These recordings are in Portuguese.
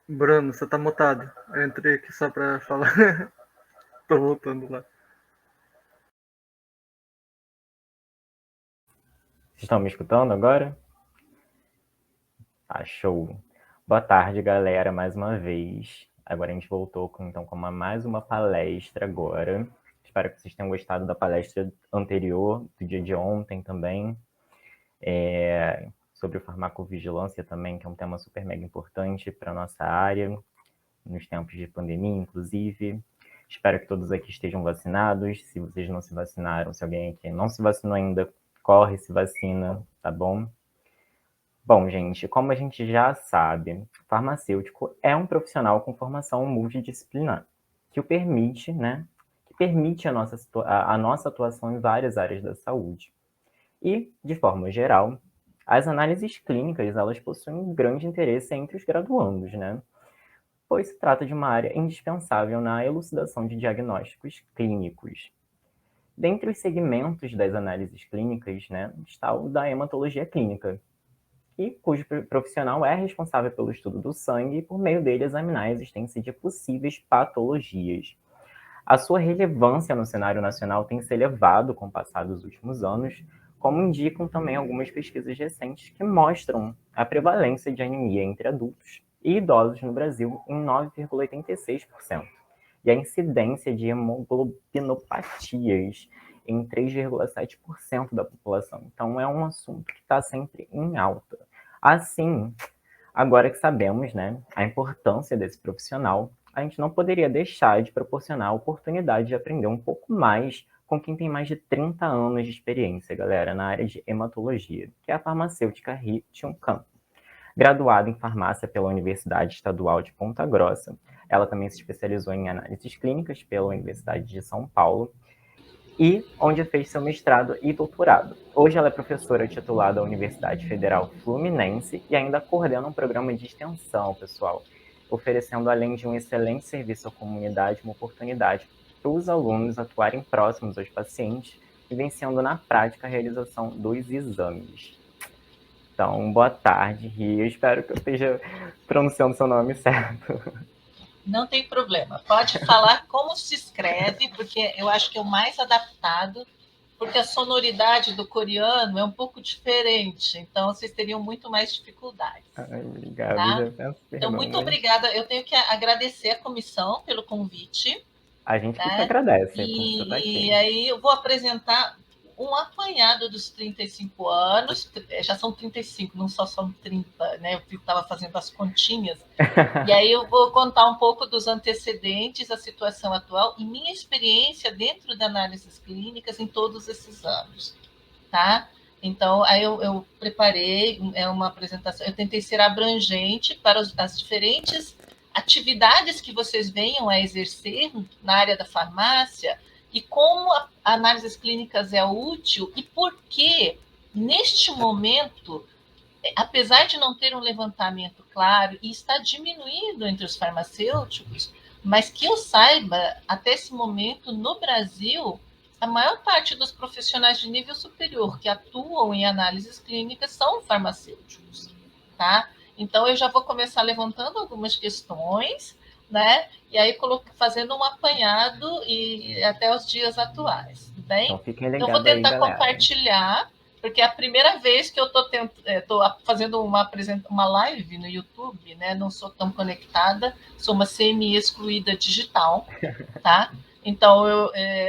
Bruno, você tá mutado. Eu entrei aqui só pra falar. Tô voltando lá. Vocês estão me escutando agora? Tá, show. Boa tarde, galera, mais uma vez. Agora a gente voltou com mais uma palestra agora. Espero que vocês tenham gostado da palestra anterior, do dia de ontem também, sobre farmacovigilância também, que é um tema super mega importante para a nossa área, nos tempos de pandemia, inclusive. Espero que todos aqui estejam vacinados. Se vocês não se vacinaram, se alguém aqui não se vacinou ainda, corre, se vacina, tá bom? Bom, gente, como a gente já sabe, farmacêutico é um profissional com formação multidisciplinar, que o permite, né? Que permite a nossa atuação em várias áreas da saúde. E, de forma geral, as análises clínicas, elas possuem um grande interesse entre os graduandos, né? Pois se trata de uma área indispensável na elucidação de diagnósticos clínicos. Dentre os segmentos das análises clínicas, né, está o da hematologia clínica, e cujo profissional é responsável pelo estudo do sangue e, por meio dele, examinar a existência de possíveis patologias. A sua relevância no cenário nacional tem se elevado com o passar dos últimos anos, como indicam também algumas pesquisas recentes que mostram a prevalência de anemia entre adultos e idosos no Brasil em 9,86%, e a incidência de hemoglobinopatias em 3,7% da população. Então, é um assunto que está sempre em alta. Assim, agora que sabemos, né, a importância desse profissional, a gente não poderia deixar de proporcionar a oportunidade de aprender um pouco mais com quem tem mais de 30 anos de experiência, galera, na área de hematologia, que é a farmacêutica Ri Chun Kan. Graduada em farmácia pela Universidade Estadual de Ponta Grossa, ela também se especializou em análises clínicas pela Universidade de São Paulo e onde fez seu mestrado e doutorado. Hoje ela é professora titular da Universidade Federal Fluminense e ainda coordena um programa de extensão, pessoal, oferecendo, além de um excelente serviço à comunidade, uma oportunidade para os alunos atuarem próximos aos pacientes, vivenciando na prática a realização dos exames. Então, boa tarde, Ria. Espero que eu esteja pronunciando seu nome certo. Não tem problema. Pode falar como se escreve, porque eu acho que é o mais adaptado, porque a sonoridade do coreano é um pouco diferente, então vocês teriam muito mais dificuldades. Ai, obrigado, Tá? já peço Então, perdão, muito mas obrigada. Eu tenho que agradecer a comissão pelo convite. a gente que Né? agradece por você estar E aqui. aí eu vou apresentar um apanhado dos 35 anos, já são 35, não só são 30, né? Eu estava fazendo as continhas. E aí eu vou contar um pouco dos antecedentes, a situação atual e minha experiência dentro de análises clínicas em todos esses anos, tá? Então, aí eu preparei uma apresentação, eu tentei ser abrangente para as diferentes atividades que vocês venham a exercer na área da farmácia e como a análises clínicas é útil e por que, neste momento, apesar de não ter um levantamento claro e está diminuindo entre os farmacêuticos, mas que eu saiba, até esse momento, no Brasil, a maior parte dos profissionais de nível superior que atuam em análises clínicas são farmacêuticos, tá? Então, eu já vou começar levantando algumas questões, né? E aí fazendo um apanhado e até os dias atuais, tudo Então bem? fiquem Então, vou ligados aí, tentar galera. compartilhar porque é a primeira vez que eu estou fazendo uma live no YouTube, né? Não sou tão conectada, sou uma semi-excluída digital, tá? Então,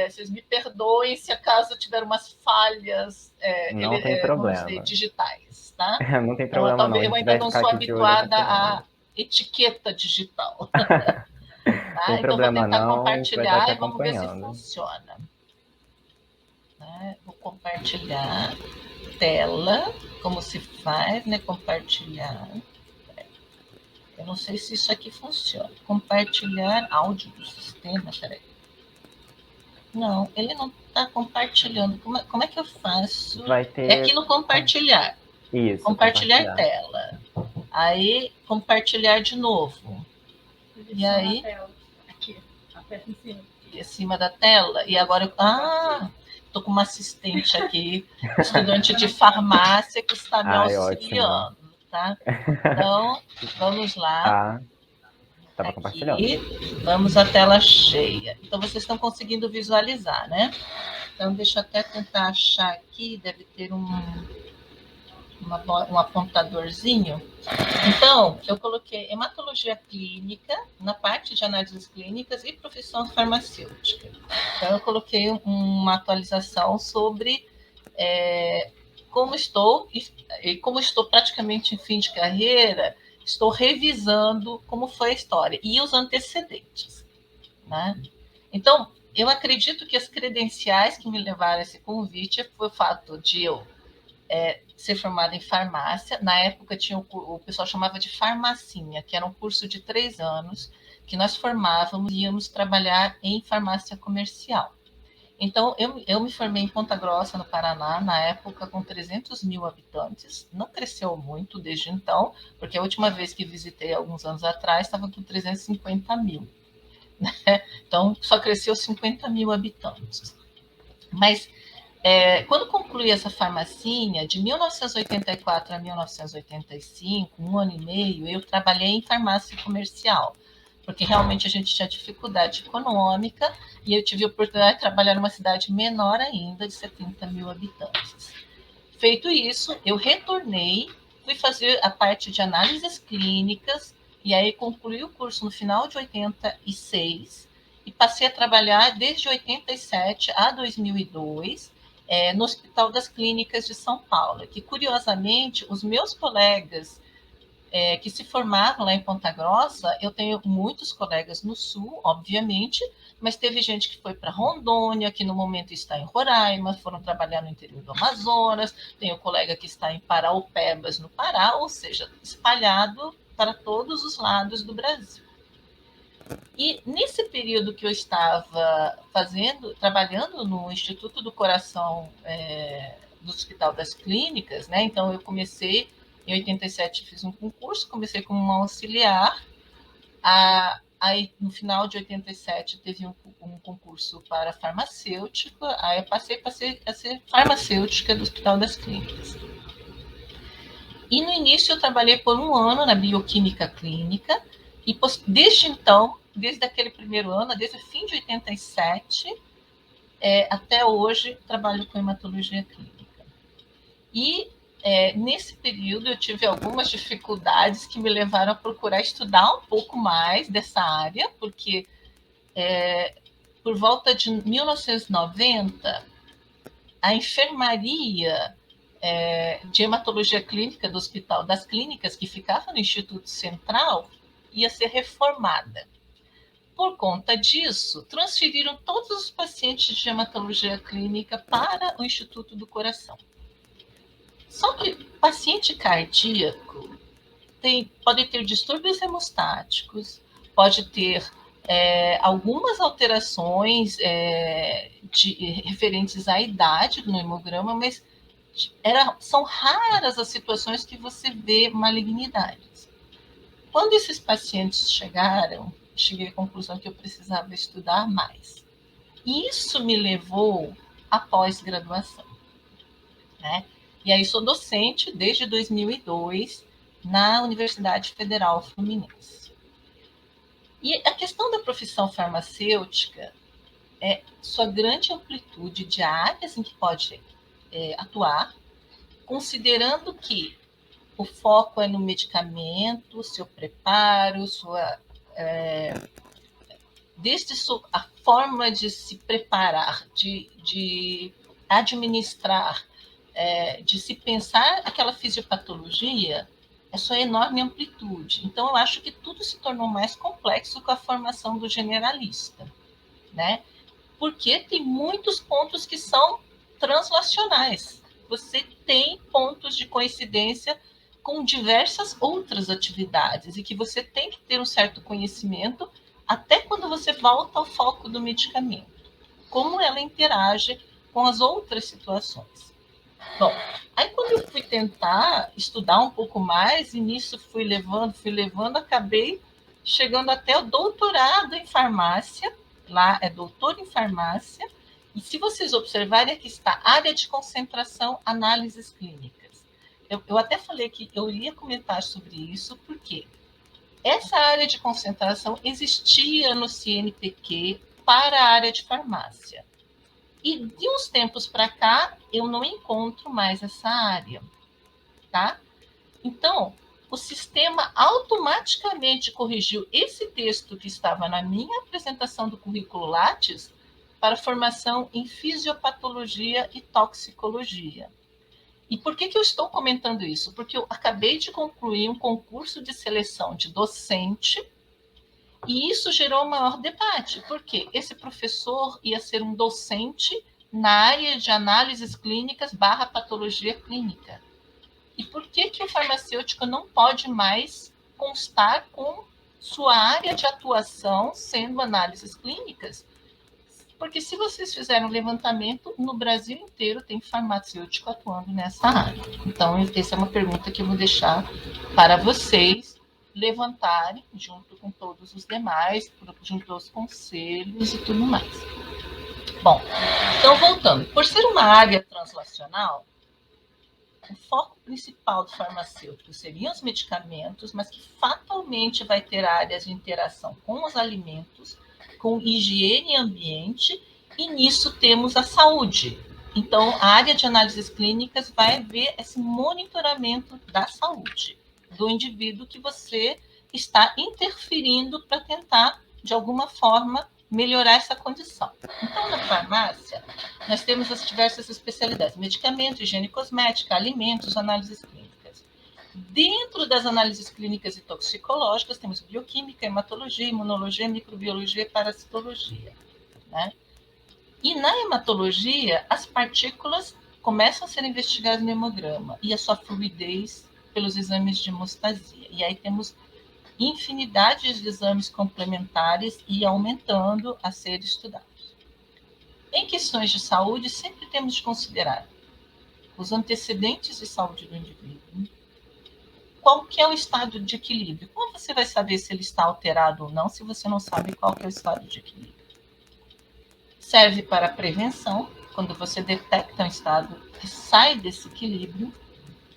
vocês me perdoem se acaso tiver umas falhas, Não tem vamos dizer, problema. digitais, tá? Não tem Então, problema não, a eu gente ainda vai não ficar sou aqui de olho habituada acompanhando. à etiqueta digital, Tem tá? Então, vou problema tentar não, a gente vai estar te compartilhar e vamos ver se acompanhando. funciona. Né? Vou compartilhar tela, como se faz, né? Compartilhar. Eu não sei se isso aqui funciona. Compartilhar áudio do sistema, peraí. Não, ele não está compartilhando. Como é que eu faço? Vai É aqui ter... no compartilhar. Isso, Compartilhar compartilhar. tela. Aí, compartilhar de novo. E aí... Aqui, aperta em cima. Em cima da tela. E agora eu... estou com uma assistente aqui, estudante de farmácia, que está me Ai, ótimo. auxiliando, tá? Então, vamos lá. Tá. estava compartilhando. Vamos à tela cheia. Então, vocês estão conseguindo visualizar, né? Então, deixa eu até tentar achar aqui, deve ter um apontadorzinho. Então, eu coloquei hematologia clínica na parte de análises clínicas e profissão farmacêutica. Então, eu coloquei uma atualização sobre como estou praticamente em fim de carreira, estou revisando como foi a história e os antecedentes, né? Então, eu acredito que as credenciais que me levaram a esse convite foi o fato de eu ser formada em farmácia. Na época, o pessoal chamava de farmacinha, que era um curso de 3 anos, que nós formávamos e íamos trabalhar em farmácia comercial. Então, eu me formei em Ponta Grossa, no Paraná, na época com 300 mil habitantes. Não cresceu muito desde então, porque a última vez que visitei, alguns anos atrás, estava com 350 mil. Né? Então, só cresceu 50 mil habitantes. Mas, quando concluí essa farmacinha, de 1984 a 1985, 1 ano e meio, eu trabalhei em farmácia comercial, porque realmente a gente tinha dificuldade econômica e eu tive a oportunidade de trabalhar numa cidade menor ainda, de 70 mil habitantes. Feito isso, eu retornei, fui fazer a parte de análises clínicas e aí concluí o curso no final de 86 e passei a trabalhar desde 87 a 2002 no Hospital das Clínicas de São Paulo, que curiosamente os meus colegas que se formaram lá em Ponta Grossa, eu tenho muitos colegas no Sul, obviamente, mas teve gente que foi para Rondônia, que no momento está em Roraima, foram trabalhar no interior do Amazonas, tenho colega que está em Paraupebas, no Pará, ou seja, espalhado para todos os lados do Brasil. E nesse período que eu estava trabalhando no Instituto do Coração do Hospital das Clínicas, né? Então eu comecei em 87, fiz um concurso, comecei como uma auxiliar. Aí no final de 87 teve um concurso para farmacêutico, aí eu passei a ser farmacêutica do Hospital das Clínicas. E no início eu trabalhei por 1 ano na bioquímica clínica, e desde então, desde aquele primeiro ano, desde o fim de 87, até hoje, trabalho com hematologia clínica. E nesse período eu tive algumas dificuldades que me levaram a procurar estudar um pouco mais dessa área, porque por volta de 1990, a enfermaria de hematologia clínica do Hospital das Clínicas, que ficava no Instituto Central, ia ser reformada. Por conta disso, transferiram todos os pacientes de hematologia clínica para o Instituto do Coração. Só que paciente cardíaco pode ter distúrbios hemostáticos, pode ter algumas alterações referentes à idade no hemograma, mas são raras as situações que você vê malignidades. Quando esses pacientes cheguei à conclusão que eu precisava estudar mais. Isso me levou à pós-graduação, né? E aí sou docente desde 2002 na Universidade Federal Fluminense. E a questão da profissão farmacêutica é sua grande amplitude de áreas em que pode atuar, considerando que o foco é no medicamento, seu preparo, desde a forma de se preparar, de administrar, de se pensar aquela fisiopatologia, é sua enorme amplitude. Então, eu acho que tudo se tornou mais complexo com a formação do generalista, né? Porque tem muitos pontos que são translacionais. Você tem pontos de coincidência com diversas outras atividades e que você tem que ter um certo conhecimento até quando você volta ao foco do medicamento, como ela interage com as outras situações. Bom, aí quando eu fui tentar estudar um pouco mais, e nisso fui levando, acabei chegando até o doutorado em farmácia, lá é doutor em farmácia, e se vocês observarem, aqui está área de concentração, análises clínicas. Eu até falei que eu iria comentar sobre isso, porque Essa área de concentração existia no CNPq para a área de farmácia. E de uns tempos para cá, eu não encontro mais essa área, tá? Então, o sistema automaticamente corrigiu esse texto que estava na minha apresentação do currículo Lattes para formação em fisiopatologia e toxicologia. E por que eu estou comentando isso? Porque eu acabei de concluir um concurso de seleção de docente e isso gerou um maior debate, porque esse professor ia ser um docente na área de análises clínicas / patologia clínica. E por que o farmacêutico não pode mais constar com sua área de atuação sendo análises clínicas? Porque se vocês fizerem um levantamento, no Brasil inteiro tem farmacêutico atuando nessa área. Então, essa é uma pergunta que eu vou deixar para vocês levantarem, junto com todos os demais, junto aos conselhos e tudo mais. Bom, então voltando. Por ser uma área translacional, o foco principal do farmacêutico seriam os medicamentos, mas que fatalmente vai ter áreas de interação com os alimentos, com higiene e ambiente, e nisso temos a saúde. Então, a área de análises clínicas vai ver esse monitoramento da saúde do indivíduo que você está interferindo para tentar, de alguma forma, melhorar essa condição. Então, na farmácia, nós temos as diversas especialidades: medicamento, higiene cosmética, alimentos, análises clínicas. Dentro das análises clínicas e toxicológicas, temos bioquímica, hematologia, imunologia, microbiologia e parasitologia, né? E na hematologia, as partículas começam a ser investigadas no hemograma e a sua fluidez pelos exames de hemostasia. E aí temos infinidade de exames complementares e aumentando a ser estudados. Em questões de saúde, sempre temos de considerar os antecedentes de saúde do indivíduo, qual que é o estado de equilíbrio. Como você vai saber se ele está alterado ou não, se você não sabe qual que é o estado de equilíbrio? Serve para prevenção, quando você detecta um estado que sai desse equilíbrio,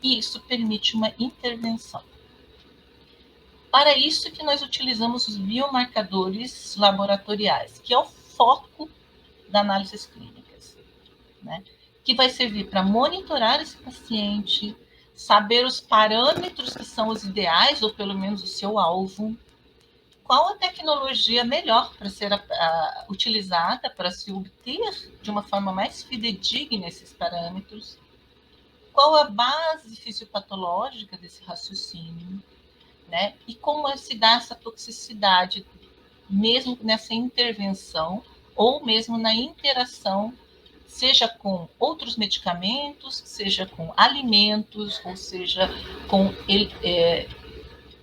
e isso permite uma intervenção. Para isso que nós utilizamos os biomarcadores laboratoriais, que é o foco da análises clínicas, né? Que vai servir para monitorar esse paciente, saber os parâmetros que são os ideais, ou pelo menos o seu alvo, qual a tecnologia melhor para ser utilizada para se obter de uma forma mais fidedigna esses parâmetros, qual a base fisiopatológica desse raciocínio, né? E como se dá essa toxicidade, mesmo nessa intervenção, ou mesmo na interação, seja com outros medicamentos, seja com alimentos, ou seja com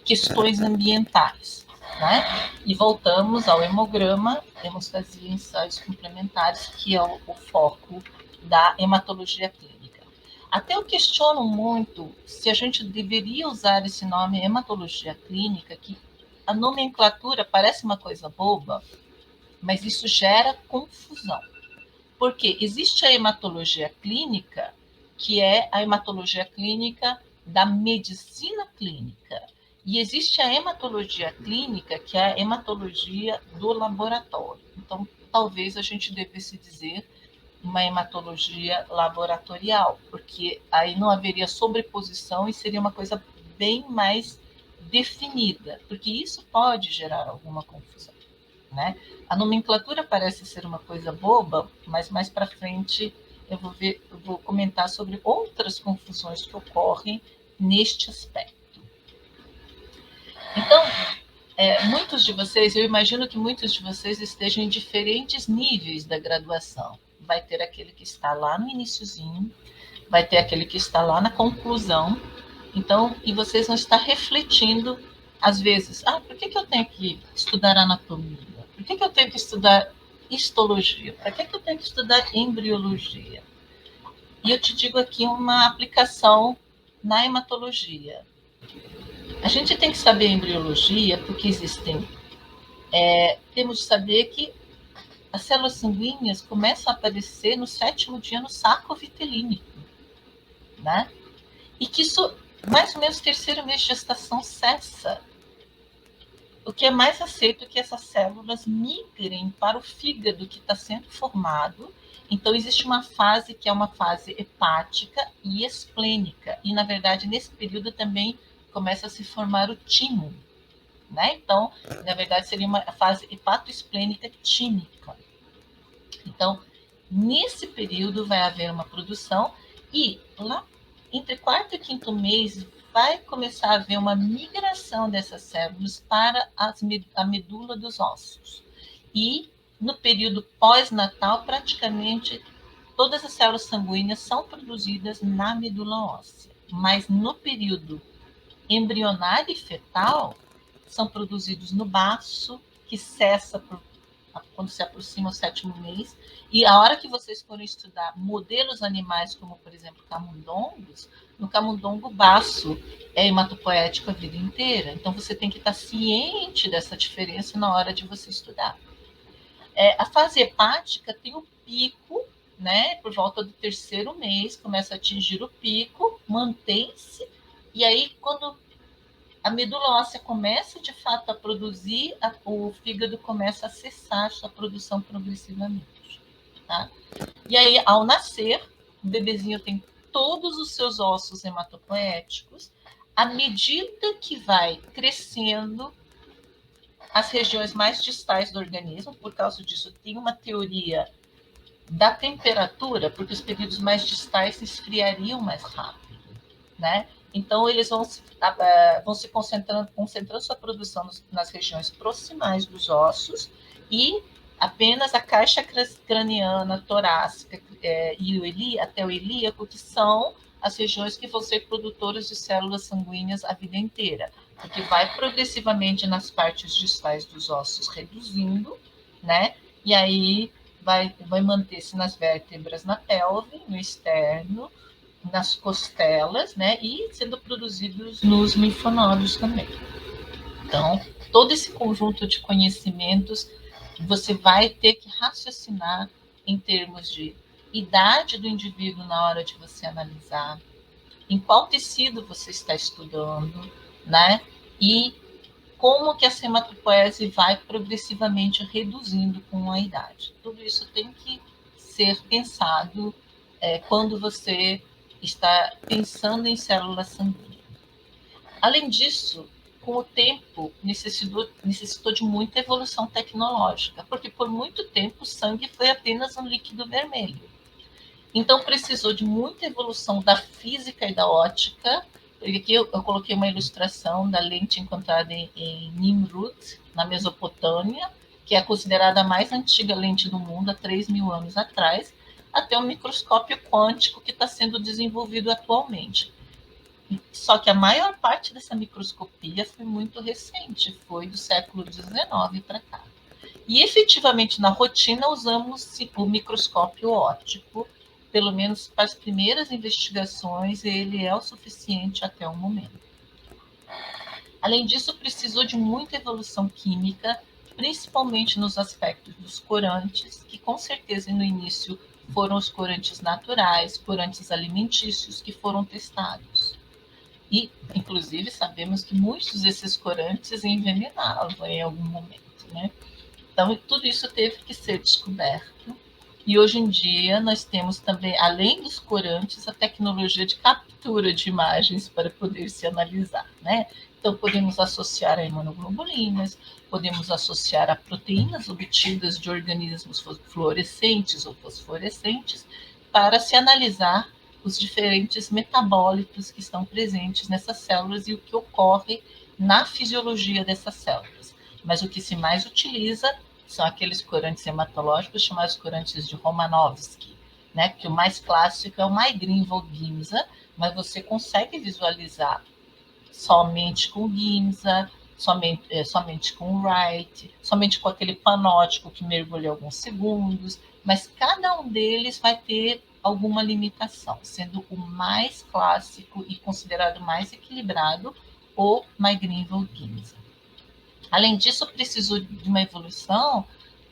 questões ambientais, né? E voltamos ao hemograma, hemostasia e ensaios complementares, que é o foco da hematologia clínica. Até eu questiono muito se a gente deveria usar esse nome hematologia clínica, que a nomenclatura parece uma coisa boba, mas isso gera confusão. Porque existe a hematologia clínica, que é a hematologia clínica da medicina clínica. E existe a hematologia clínica, que é a hematologia do laboratório. Então, talvez a gente devesse dizer uma hematologia laboratorial, porque aí não haveria sobreposição e seria uma coisa bem mais definida, porque isso pode gerar alguma confusão, né? A nomenclatura parece ser uma coisa boba, mas mais para frente eu vou comentar sobre outras confusões que ocorrem neste aspecto. Então, muitos de vocês, eu imagino que muitos de vocês estejam em diferentes níveis da graduação. Vai ter aquele que está lá no iniciozinho, vai ter aquele que está lá na conclusão. Então, e vocês vão estar refletindo, às vezes, por que eu tenho que estudar anatomia? Por que eu tenho que estudar histologia? Para que eu tenho que estudar embriologia? E eu te digo aqui uma aplicação na hematologia. A gente tem que saber embriologia porque temos de saber que as células sanguíneas começam a aparecer no 7º dia no saco vitelínico, né? E que isso, mais ou menos, 3º mês de gestação cessa. o que é mais aceito é que essas células migrem para o fígado que está sendo formado. Então, existe uma fase que é uma fase hepática e esplênica. E, na verdade, nesse período também começa a se formar o timo, né? Então, na verdade, seria uma fase hepatoesplênica tímica. Então, nesse período vai haver uma produção e lá entre quarto e quinto mês vai começar a haver uma migração dessas células para a medula dos ossos. E no período pós-natal, praticamente todas as células sanguíneas são produzidas na medula óssea. Mas no período embrionário e fetal, são produzidos no baço, que cessa quando se aproxima o sétimo mês. E a hora que vocês forem estudar modelos animais, como, por exemplo, camundongos, no camundongo baço é hematopoético a vida inteira. Então, você tem que estar ciente dessa diferença na hora de você estudar. A fase hepática tem o pico, né? Por volta do terceiro mês, começa a atingir o pico, mantém-se, e aí, quando a medula óssea começa de fato a produzir, o fígado começa a cessar sua produção progressivamente. Tá? E aí, ao nascer, o bebezinho tem todos os seus ossos hematopoéticos. À medida que vai crescendo, as regiões mais distais do organismo, por causa disso, tem uma teoria da temperatura, porque os períodos mais distais se esfriariam mais rápido, né? Então, eles vão se concentrando sua produção nas regiões proximais dos ossos e apenas a caixa craniana, torácica e até o ilíaco, que são as regiões que vão ser produtoras de células sanguíneas a vida inteira, porque vai progressivamente nas partes distais dos ossos reduzindo, né? E aí vai manter-se nas vértebras, na pelve, no externo, nas costelas, né? E sendo produzidos nos linfonodos também. Então, todo esse conjunto de conhecimentos você vai ter que raciocinar em termos de idade do indivíduo na hora de você analisar, em qual tecido você está estudando, né? E como que essa hematopoese vai progressivamente reduzindo com a idade. Tudo isso tem que ser pensado quando você está pensando em células sanguíneas. Além disso, com o tempo, necessitou de muita evolução tecnológica, porque por muito tempo o sangue foi apenas um líquido vermelho. Então, precisou de muita evolução da física e da ótica. Aqui eu coloquei uma ilustração da lente encontrada em Nimrud, na Mesopotâmia, que é considerada a mais antiga lente do mundo, há 3.000 anos atrás, até o microscópio quântico que está sendo desenvolvido atualmente. Só que a maior parte dessa microscopia foi muito recente, foi do século XIX para cá. E efetivamente na rotina usamos o microscópio óptico, pelo menos para as primeiras investigações, ele é o suficiente até o momento. Além disso, precisou de muita evolução química, principalmente nos aspectos dos corantes, que com certeza no início foram os corantes naturais, corantes alimentícios que foram testados. E, inclusive, sabemos que muitos desses corantes envenenavam em algum momento, né? Então, tudo isso teve que ser descoberto. E hoje em dia nós temos também, além dos corantes, a tecnologia de captura de imagens para poder se analisar, né? Então, podemos associar a imunoglobulinas, podemos associar a proteínas obtidas de organismos fluorescentes ou fosforescentes para se analisar os diferentes metabólitos que estão presentes nessas células e o que ocorre na fisiologia dessas células. Mas o que se mais utiliza são aqueles corantes hematológicos chamados corantes de Romanovsky, né? Que o mais clássico é o May-Greenwald-Giemsa, mas você consegue visualizar somente com Giemsa, somente com Wright, somente com aquele panótico que mergulha alguns segundos, mas cada um deles vai ter alguma limitação, sendo o mais clássico e considerado mais equilibrado o May-Greenwald-Giemsa. Além disso, precisou de uma evolução,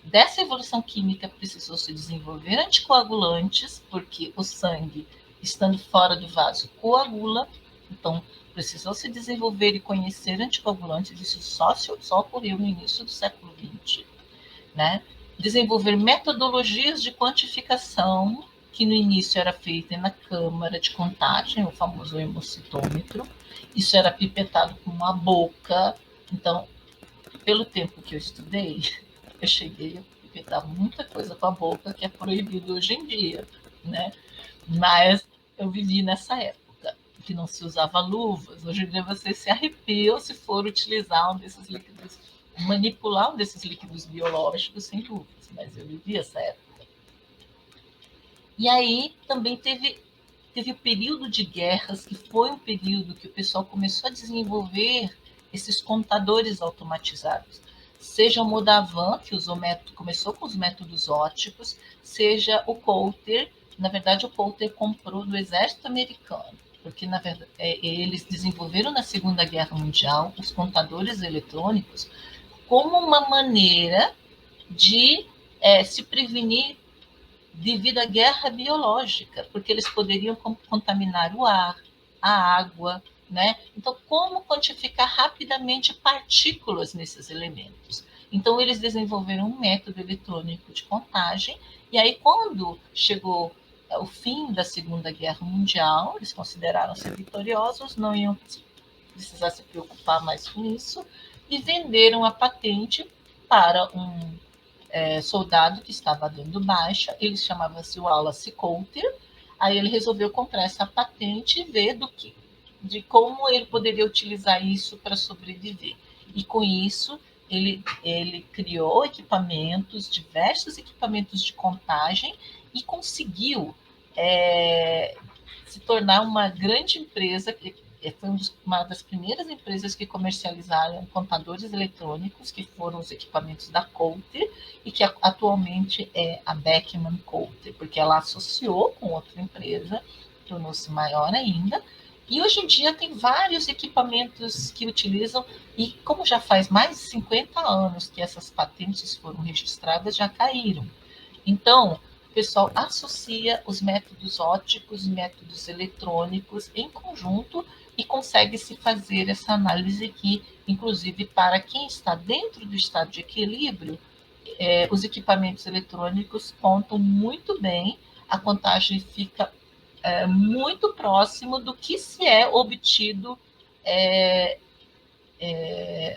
dessa evolução química precisou se desenvolver anticoagulantes, porque o sangue, estando fora do vaso, coagula. Então, precisou se desenvolver e conhecer anticoagulantes, isso só ocorreu no início do século XX, né? Desenvolver metodologias de quantificação, que no início era feita na câmara de contagem, o famoso hemocitômetro. Isso era pipetado com a boca. Então, pelo tempo que eu estudei, eu cheguei a pipetar muita coisa com a boca que é proibido hoje em dia, né? Mas eu vivi nessa época que não se usava luvas. Hoje em dia você se arrepia se for utilizar um desses líquidos, manipular um desses líquidos biológicos sem luvas, mas eu vivi essa época. E aí também teve o período de guerras, que foi um período que o pessoal começou a desenvolver esses contadores automatizados. Seja o Modavan, que começou com os métodos óticos, seja o Coulter. Na verdade, o Coulter comprou do exército americano, porque na verdade, eles desenvolveram na Segunda Guerra Mundial os contadores eletrônicos como uma maneira de se prevenir devido à guerra biológica, porque eles poderiam contaminar o ar, a água, né? Então, como quantificar rapidamente partículas nesses elementos? Então, eles desenvolveram um método eletrônico de contagem, e aí, quando chegou o fim da Segunda Guerra Mundial, eles consideraram-se vitoriosos, não iam precisar se preocupar mais com isso, e venderam a patente para um soldado que estava dando baixa, ele chamava-se Wallace Coulter. Aí ele resolveu comprar essa patente e ver de como ele poderia utilizar isso para sobreviver. E com isso ele criou diversos equipamentos de contagem, e conseguiu se tornar uma grande empresa. Foi uma das primeiras empresas que comercializaram contadores eletrônicos, que foram os equipamentos da Coulter, e que atualmente é a Beckman Coulter, porque ela associou com outra empresa, tornou-se maior ainda, e hoje em dia tem vários equipamentos que utilizam, e como já faz mais de 50 anos que essas patentes foram registradas, já caíram. Então, o pessoal associa os métodos óticos e métodos eletrônicos em conjunto e consegue se fazer essa análise que, inclusive, para quem está dentro do estado de equilíbrio, os equipamentos eletrônicos contam muito bem, a contagem fica muito próximo do que se é obtido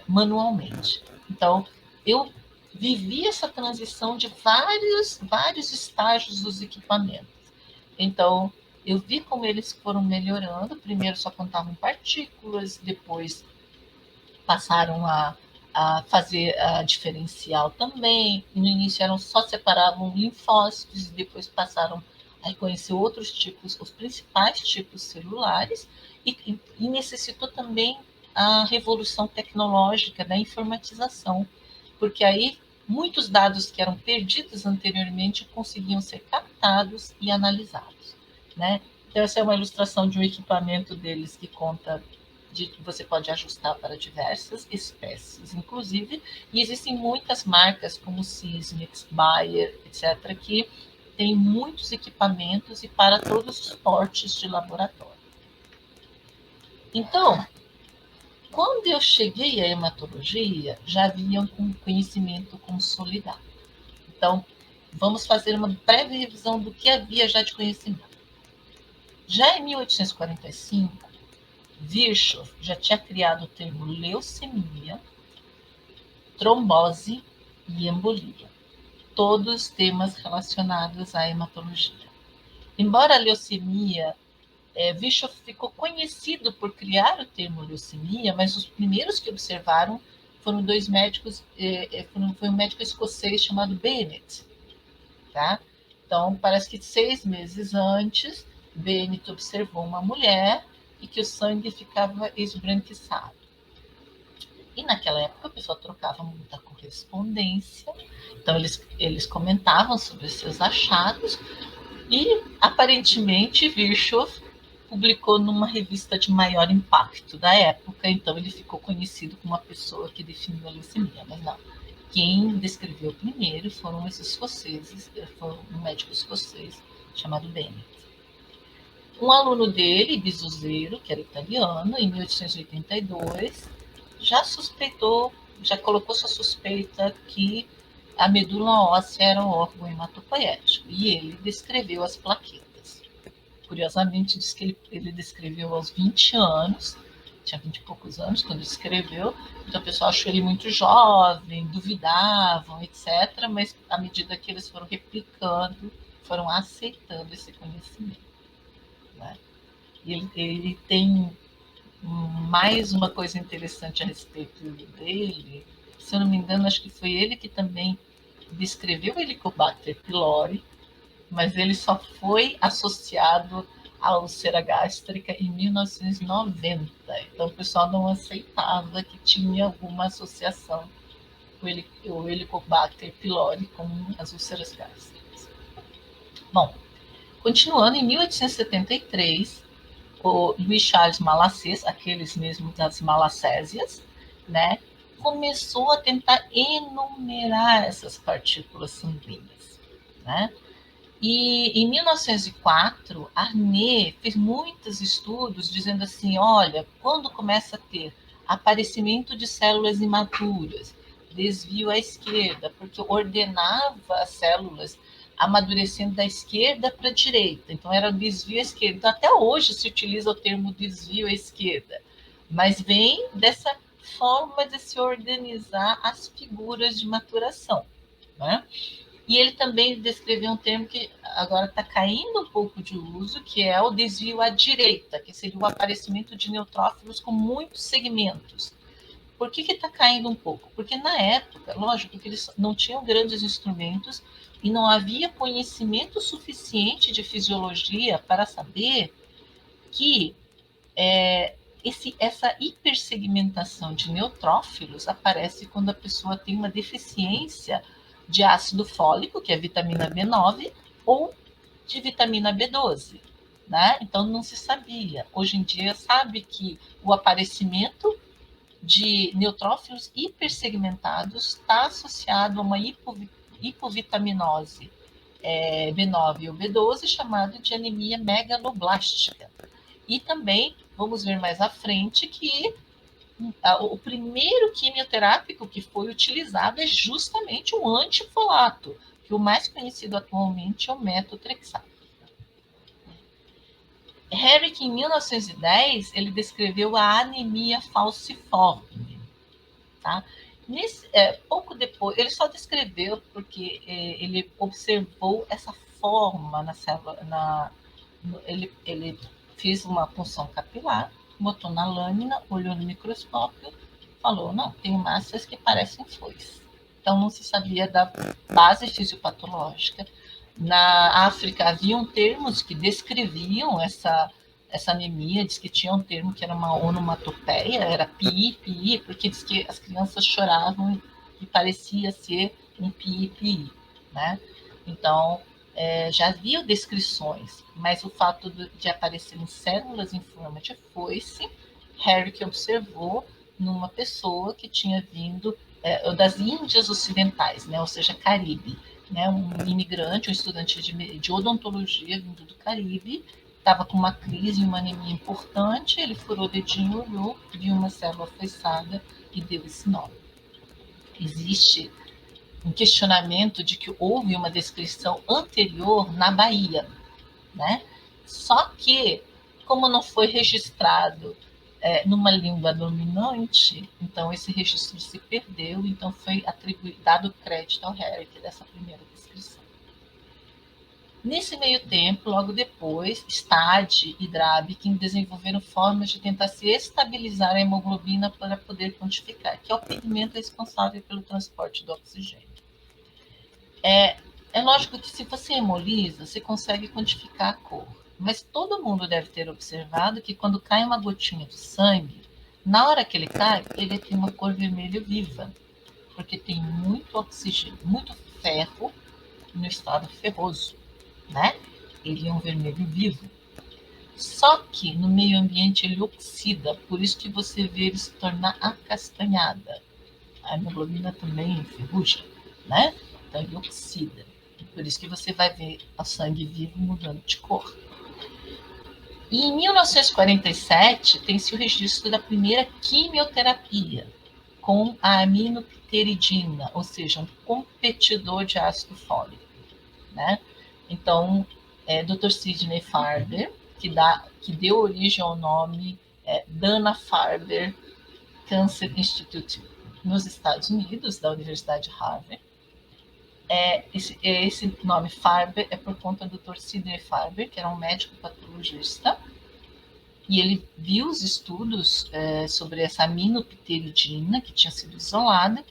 manualmente. Então, eu vivi essa transição de vários estágios dos equipamentos. Então, eu vi como eles foram melhorando. Primeiro só contavam partículas, depois passaram a fazer a diferencial também. No início só separavam linfócitos, e depois passaram a reconhecer outros tipos, os principais tipos celulares, e necessitou também a revolução tecnológica da informatização, porque aí muitos dados que eram perdidos anteriormente conseguiam ser captados e analisados, né? Então, essa é uma ilustração de um equipamento deles que conta que você pode ajustar para diversas espécies, inclusive, e existem muitas marcas como Sysmex, Bayer, etc., que tem muitos equipamentos e para todos os portes de laboratório. Então, quando eu cheguei à hematologia, já havia um conhecimento consolidado. Então, vamos fazer uma breve revisão do que havia já de conhecimento. Já em 1845, Virchow já tinha criado o termo leucemia, trombose e embolia, todos temas relacionados à hematologia. Embora a leucemia, Virchow ficou conhecido por criar o termo leucemia, mas os primeiros que observaram foram dois médicos, foi um médico escocês chamado Bennett, tá? Então, parece que 6 meses antes, Bennett observou uma mulher e que o sangue ficava esbranquiçado. E naquela época o pessoal trocava muita correspondência, então eles comentavam sobre seus achados, e aparentemente Virchow publicou numa revista de maior impacto da época, então ele ficou conhecido como uma pessoa que definiu a leucemia, mas não. Quem descreveu primeiro foram esses escoceses, foi um médico escocês chamado Bennett. Um aluno dele, Bisuzzero, que era italiano, em 1882, já suspeitou, já colocou sua suspeita que a medula óssea era um órgão hematopoético, e ele descreveu as plaquetas. Curiosamente, diz que ele descreveu aos 20 anos, tinha 20 e poucos anos quando escreveu, então o pessoal achou ele muito jovem, duvidavam, etc., mas à medida que eles foram replicando, foram aceitando esse conhecimento. Né? E ele tem mais uma coisa interessante a respeito dele, se eu não me engano, acho que foi ele que também descreveu o Helicobacter pylori, mas ele só foi associado à úlcera gástrica em 1990. Então o pessoal não aceitava que tinha alguma associação o Helicobacter pylori com as úlceras gástricas. Bom, continuando, em 1873, o Louis Charles Malassez, aqueles mesmos das malacésias, né, começou a tentar enumerar essas partículas sanguíneas, né? E em 1904, Arnay fez muitos estudos dizendo assim, olha, quando começa a ter aparecimento de células imaturas, desvio à esquerda, porque ordenava as células amadurecendo da esquerda para a direita. Então, era desvio à esquerda. Então, até hoje se utiliza o termo desvio à esquerda, mas vem dessa forma de se organizar as figuras de maturação, né? E ele também descreveu um termo que agora está caindo um pouco de uso, que é o desvio à direita, que seria o aparecimento de neutrófilos com muitos segmentos. Por que está caindo um pouco? Porque na época, lógico que eles não tinham grandes instrumentos e não havia conhecimento suficiente de fisiologia para saber que essa hipersegmentação de neutrófilos aparece quando a pessoa tem uma deficiência de ácido fólico, que é vitamina B9, ou de vitamina B12. Né? Então não se sabia. Hoje em dia sabe que o aparecimento de neutrófilos hipersegmentados está associado a uma hipovitaminose B9 ou B12, chamada de anemia megaloblástica. E também vamos ver mais à frente que o primeiro quimioterápico que foi utilizado é justamente o antifolato, que o mais conhecido atualmente é o metotrexato. Herrick, em 1910, ele descreveu a anemia falciforme. Tá? Pouco depois, ele só descreveu porque ele observou essa forma na célula, ele fez uma punção capilar, botou na lâmina, olhou no microscópio, falou, não, tem massas que parecem foice. Então não se sabia da base fisiopatológica. Na África haviam termos que descreviam essa anemia, diz que tinha um termo que era uma onomatopeia, era pi, porque diz que as crianças choravam e parecia ser um pi, né? Então, já havia descrições, mas o fato de aparecerem células em forma de foice, Herrick observou numa pessoa que tinha vindo das Índias Ocidentais, né? Ou seja, Caribe, né? Um imigrante, um estudante de odontologia vindo do Caribe, estava com uma crise, uma anemia importante, ele furou o dedinho, olhou, viu uma célula afeiçada e deu esse nome. Existe um questionamento de que houve uma descrição anterior na Bahia, né? Só que, como não foi registrado numa língua dominante, então esse registro se perdeu, então foi dado crédito ao Herrick dessa primeira descrição. Nesse meio tempo, logo depois, Stade e Drabikin desenvolveram formas de tentar se estabilizar a hemoglobina para poder quantificar, que é o pigmento responsável pelo transporte do oxigênio. É lógico que se você hemolisa, você consegue quantificar a cor, mas todo mundo deve ter observado que quando cai uma gotinha de sangue, na hora que ele cai, ele tem uma cor vermelha viva, porque tem muito oxigênio, muito ferro no estado ferroso, né? Ele é um vermelho vivo. Só que no meio ambiente ele oxida, por isso que você vê ele se tornar acastanhada. A hemoglobina também enferruja, né? Então ele oxida. Por isso que você vai ver o sangue vivo mudando de cor. E em 1947 tem-se o registro da primeira quimioterapia com a aminopteridina, ou seja, um competidor de ácido fólico, né? Então, Dr. Sidney Farber, que deu origem ao nome Dana-Farber Cancer Institute nos Estados Unidos, da Universidade de Harvard. Esse nome Farber é por conta do Dr. Sidney Farber, que era um médico patologista, e ele viu os estudos sobre essa aminopteridina que tinha sido isolada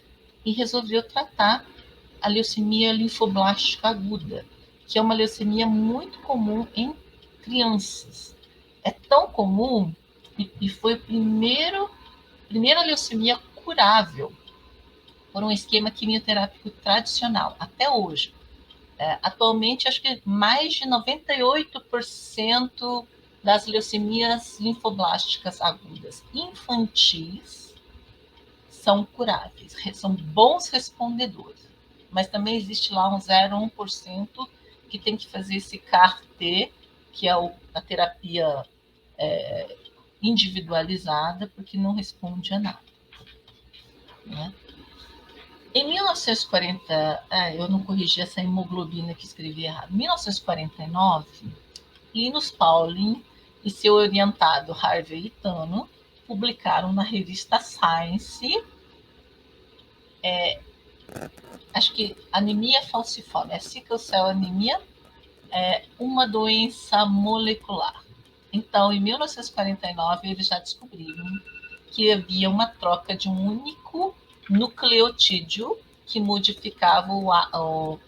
e resolveu tratar a leucemia linfoblástica aguda, que é uma leucemia muito comum em crianças. É tão comum e foi a primeira leucemia curável por um esquema quimioterápico tradicional, até hoje. Atualmente, acho que mais de 98% das leucemias linfoblásticas agudas infantis são curáveis, são bons respondedores. Mas também existe lá um 0,1% que tem que fazer esse CAR-T, que é a terapia individualizada, porque não responde a nada. Né? Em 1940, eu não corrigi essa hemoglobina que escrevi errado. Em 1949, Linus Pauling e seu orientado Harvey Itano publicaram na revista Science, acho que anemia falciforme, sickle cell anemia, uma doença molecular. Então, em 1949, eles já descobriram que havia uma troca de um único nucleotídeo que modificava o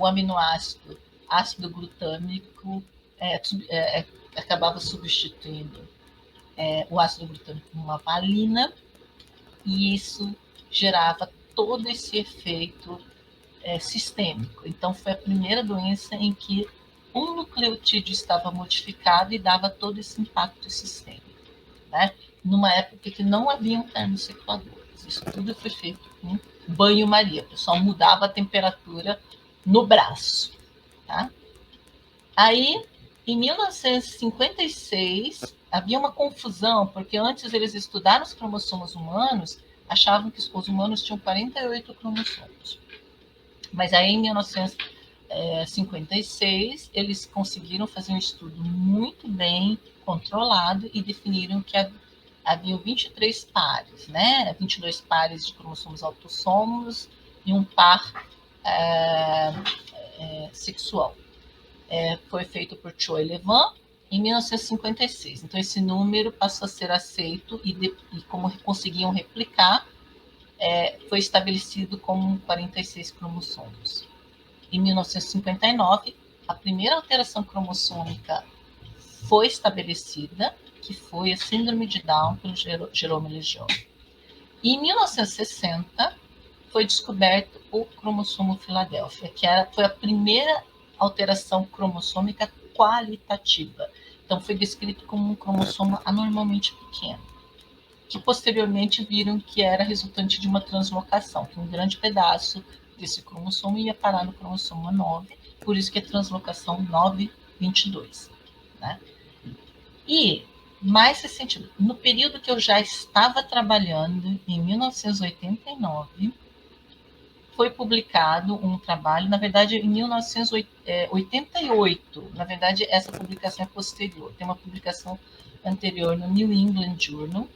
aminoácido ácido glutâmico, acabava substituindo o ácido glutâmico por uma valina, e isso gerava todo esse efeito sistêmico. Então, foi a primeira doença em que um nucleotídeo estava modificado e dava todo esse impacto sistêmico, né? Numa época que não haviam termocirculadores. Isso tudo foi feito com banho-maria. O pessoal mudava a temperatura no braço. Tá? Aí, em 1956, havia uma confusão, porque antes eles estudaram os cromossomos humanos, achavam que os humanos tinham 48 cromossomos. Mas aí, em 1956, eles conseguiram fazer um estudo muito bem controlado e definiram que havia 23 pares, né? 22 pares de cromossomos autossômos e um par sexual. Foi feito por Choi Levan em 1956. Então, esse número passou a ser aceito e como conseguiam replicar, foi estabelecido como 46 cromossomos. Em 1959, a primeira alteração cromossômica foi estabelecida, que foi a síndrome de Down pelo Jerome Lejeune. E em 1960, foi descoberto o cromossomo Filadélfia, que foi a primeira alteração cromossômica qualitativa. Então, foi descrito como um cromossomo anormalmente pequeno, que posteriormente viram que era resultante de uma translocação, que um grande pedaço desse cromossomo ia parar no cromossomo 9, por isso que é translocação 922. Né? E, mais recentemente, no período que eu já estava trabalhando, em 1989, foi publicado um trabalho, na verdade, em 1988. Na verdade, essa publicação é posterior. Tem uma publicação anterior no New England Journal,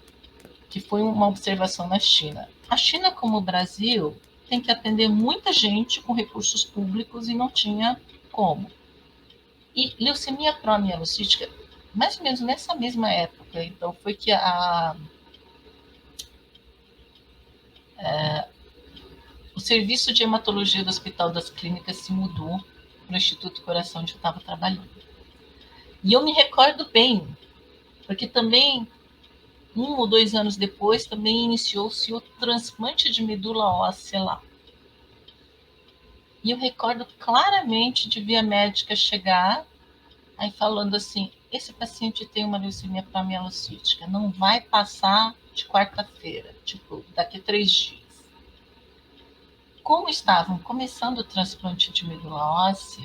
que foi uma observação na China. A China, como o Brasil, tem que atender muita gente com recursos públicos e não tinha como. E leucemia pró-mielocítica, mais ou menos nessa mesma época, então, foi que o serviço de hematologia do Hospital das Clínicas se mudou para o Instituto Coração, onde eu estava trabalhando. E eu me recordo bem, porque também, 1 ou 2 anos depois, também iniciou-se o transplante de medula óssea lá. E eu recordo claramente de ver a médica chegar, aí falando assim, esse paciente tem uma leucemia pró-mielocítica, não vai passar de quarta-feira, tipo, daqui a 3 dias. Como estavam começando o transplante de medula óssea,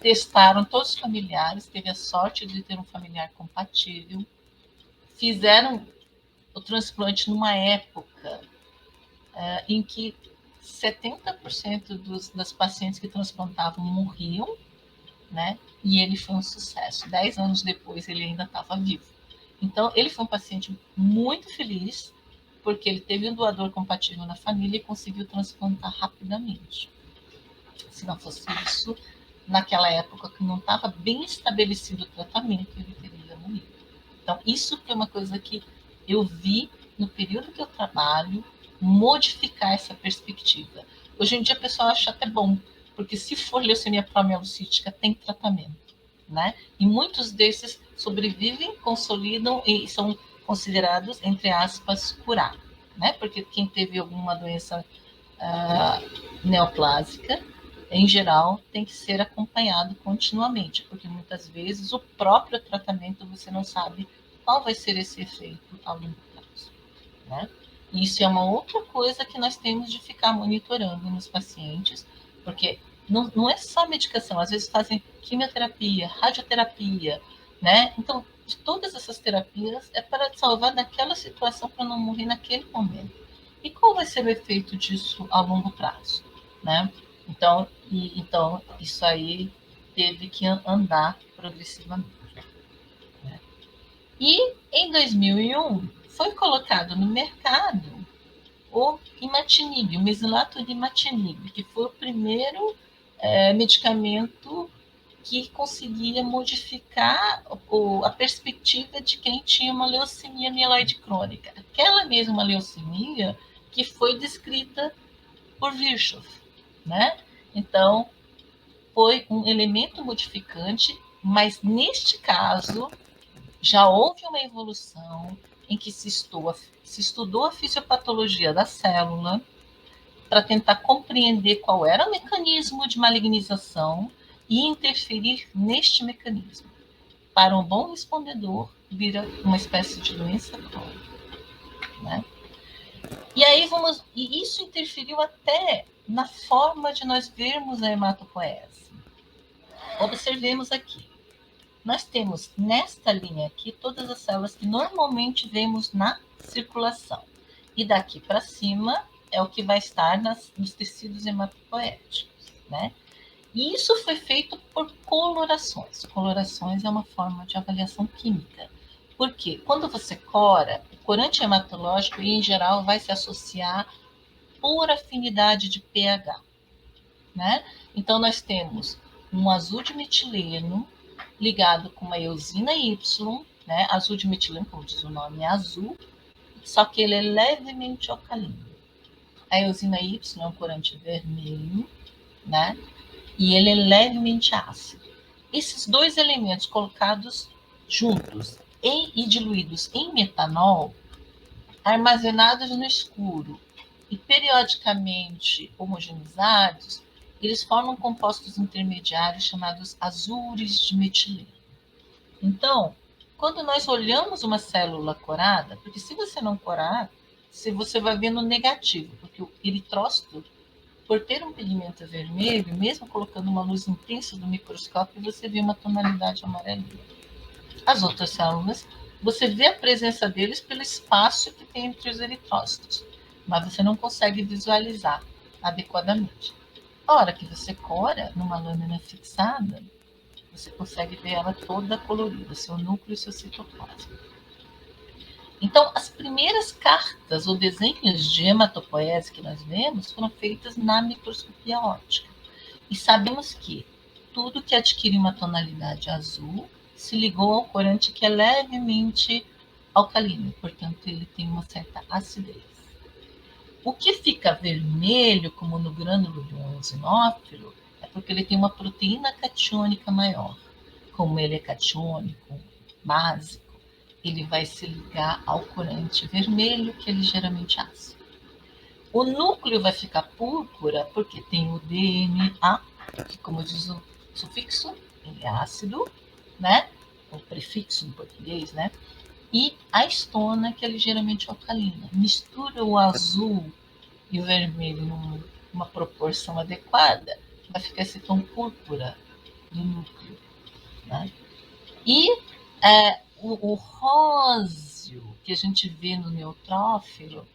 testaram todos os familiares, teve a sorte de ter um familiar compatível, fizeram o transplante numa época em que 70% das pacientes que transplantavam morriam, né? E ele foi um sucesso. 10 anos depois, ele ainda estava vivo. Então, ele foi um paciente muito feliz, porque ele teve um doador compatível na família e conseguiu transplantar rapidamente. Se não fosse isso, naquela época que não estava bem estabelecido o tratamento, ele teria morrido. Então, isso foi uma coisa que eu vi no período que eu trabalho, modificar essa perspectiva. Hoje em dia, o pessoal acha até bom, porque se for leucemia promielocítica, tem tratamento, né? E muitos desses sobrevivem, consolidam e são considerados, entre aspas, curados, né? Porque quem teve alguma doença neoplásica, em geral, tem que ser acompanhado continuamente, porque muitas vezes o próprio tratamento você não sabe qual vai ser esse efeito ao longo prazo, né? Isso é uma outra coisa que nós temos de ficar monitorando nos pacientes, porque não é só medicação, às vezes fazem quimioterapia, radioterapia, né? Então, de todas essas terapias é para salvar daquela situação para não morrer naquele momento. E qual vai ser o efeito disso a longo prazo, né? Então, isso aí teve que andar progressivamente, né? E em 2001 foi colocado no mercado o imatinib, o mesilato de imatinib, que foi o primeiro medicamento que conseguia modificar a perspectiva de quem tinha uma leucemia mieloide crônica. Aquela mesma leucemia que foi descrita por Virchow, né? Então, foi um elemento modificante, mas neste caso já houve uma evolução em que se estudou a fisiopatologia da célula para tentar compreender qual era o mecanismo de malignização e interferir neste mecanismo. Para um bom respondedor, vira uma espécie de doença crônica, né? E isso interferiu até na forma de nós vermos a hematopoese. Observemos aqui. Nós temos nesta linha aqui todas as células que normalmente vemos na circulação. E daqui para cima é o que vai estar nos tecidos hematopoéticos, né? E isso foi feito por colorações. Colorações é uma forma de avaliação química. Porque quando você cora, o corante hematológico, em geral, vai se associar por afinidade de pH, né? Então, nós temos um azul de metileno ligado com uma eosina Y, né? Azul de metileno, como diz o nome, é azul, só que ele é levemente alcalino. A eosina Y é um corante vermelho, né? E ele é levemente ácido. Esses dois elementos colocados juntos e diluídos em metanol, armazenados no escuro e periodicamente homogeneizados, eles formam compostos intermediários chamados azures de metileno. Então, quando nós olhamos uma célula corada, porque se você não corar, você vai ver no negativo, porque o eritrócito, por ter um pigmento vermelho, mesmo colocando uma luz intensa no microscópio, você vê uma tonalidade amarelinha. As outras células, você vê a presença deles pelo espaço que tem entre os eritrócitos, mas você não consegue visualizar adequadamente. A hora que você cora numa lâmina fixada, você consegue ver ela toda colorida, seu núcleo e seu citoplasma. Então, as primeiras cartas ou desenhos de hematopoese que nós vemos foram feitas na microscopia óptica. E sabemos que tudo que adquire uma tonalidade azul se ligou ao corante que é levemente alcalino, portanto, ele tem uma certa acidez. O que fica vermelho, como no grânulo de um eosinófilo, é porque ele tem uma proteína catiônica maior. Como ele é catiônico, básico, ele vai se ligar ao corante vermelho, que é ligeiramente ácido. O núcleo vai ficar púrpura porque tem o DNA, que, como diz o sufixo, ele é ácido, né? O prefixo em português, né? E a estona, que é ligeiramente alcalina. Mistura o azul e o vermelho numa proporção adequada, vai ficar esse tom púrpura, do núcleo, né? E o róseo que a gente vê no neutrófilo,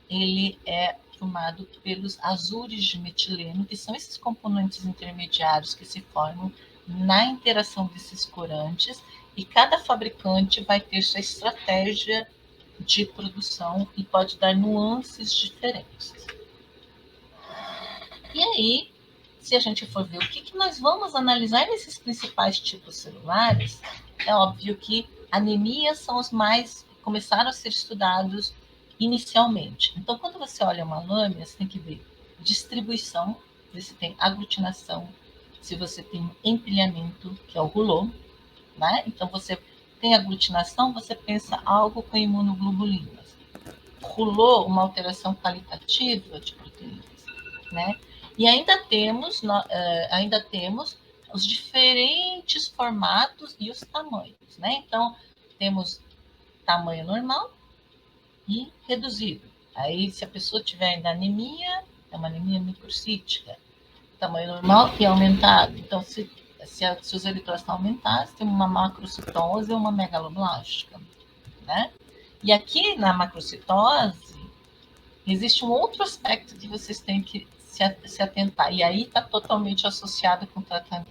ele é formado pelos azures de metileno, que são esses componentes intermediários que se formam na interação desses corantes, e cada fabricante vai ter sua estratégia de produção e pode dar nuances diferentes. E aí, se a gente for ver o que nós vamos analisar nesses principais tipos celulares, é óbvio que anemias são os mais começaram a ser estudados inicialmente. Então, quando você olha uma lâmina, você tem que ver distribuição, ver se tem aglutinação, se você tem empilhamento, que é o rouleau, né? Então, você tem aglutinação, você pensa algo com imunoglobulinas. Rouleau, uma alteração qualitativa de proteínas, né? E ainda temos os diferentes formatos e os tamanhos, né? Então, temos tamanho normal e reduzido. Aí, se a pessoa tiver ainda anemia, é uma anemia microcítica. Tamanho normal e aumentado. Então, se os eritrócitos estão aumentados, tem uma macrocitose ou uma megaloblástica, né? E aqui na macrocitose, existe um outro aspecto que vocês têm que se atentar, e aí está totalmente associado com o tratamento.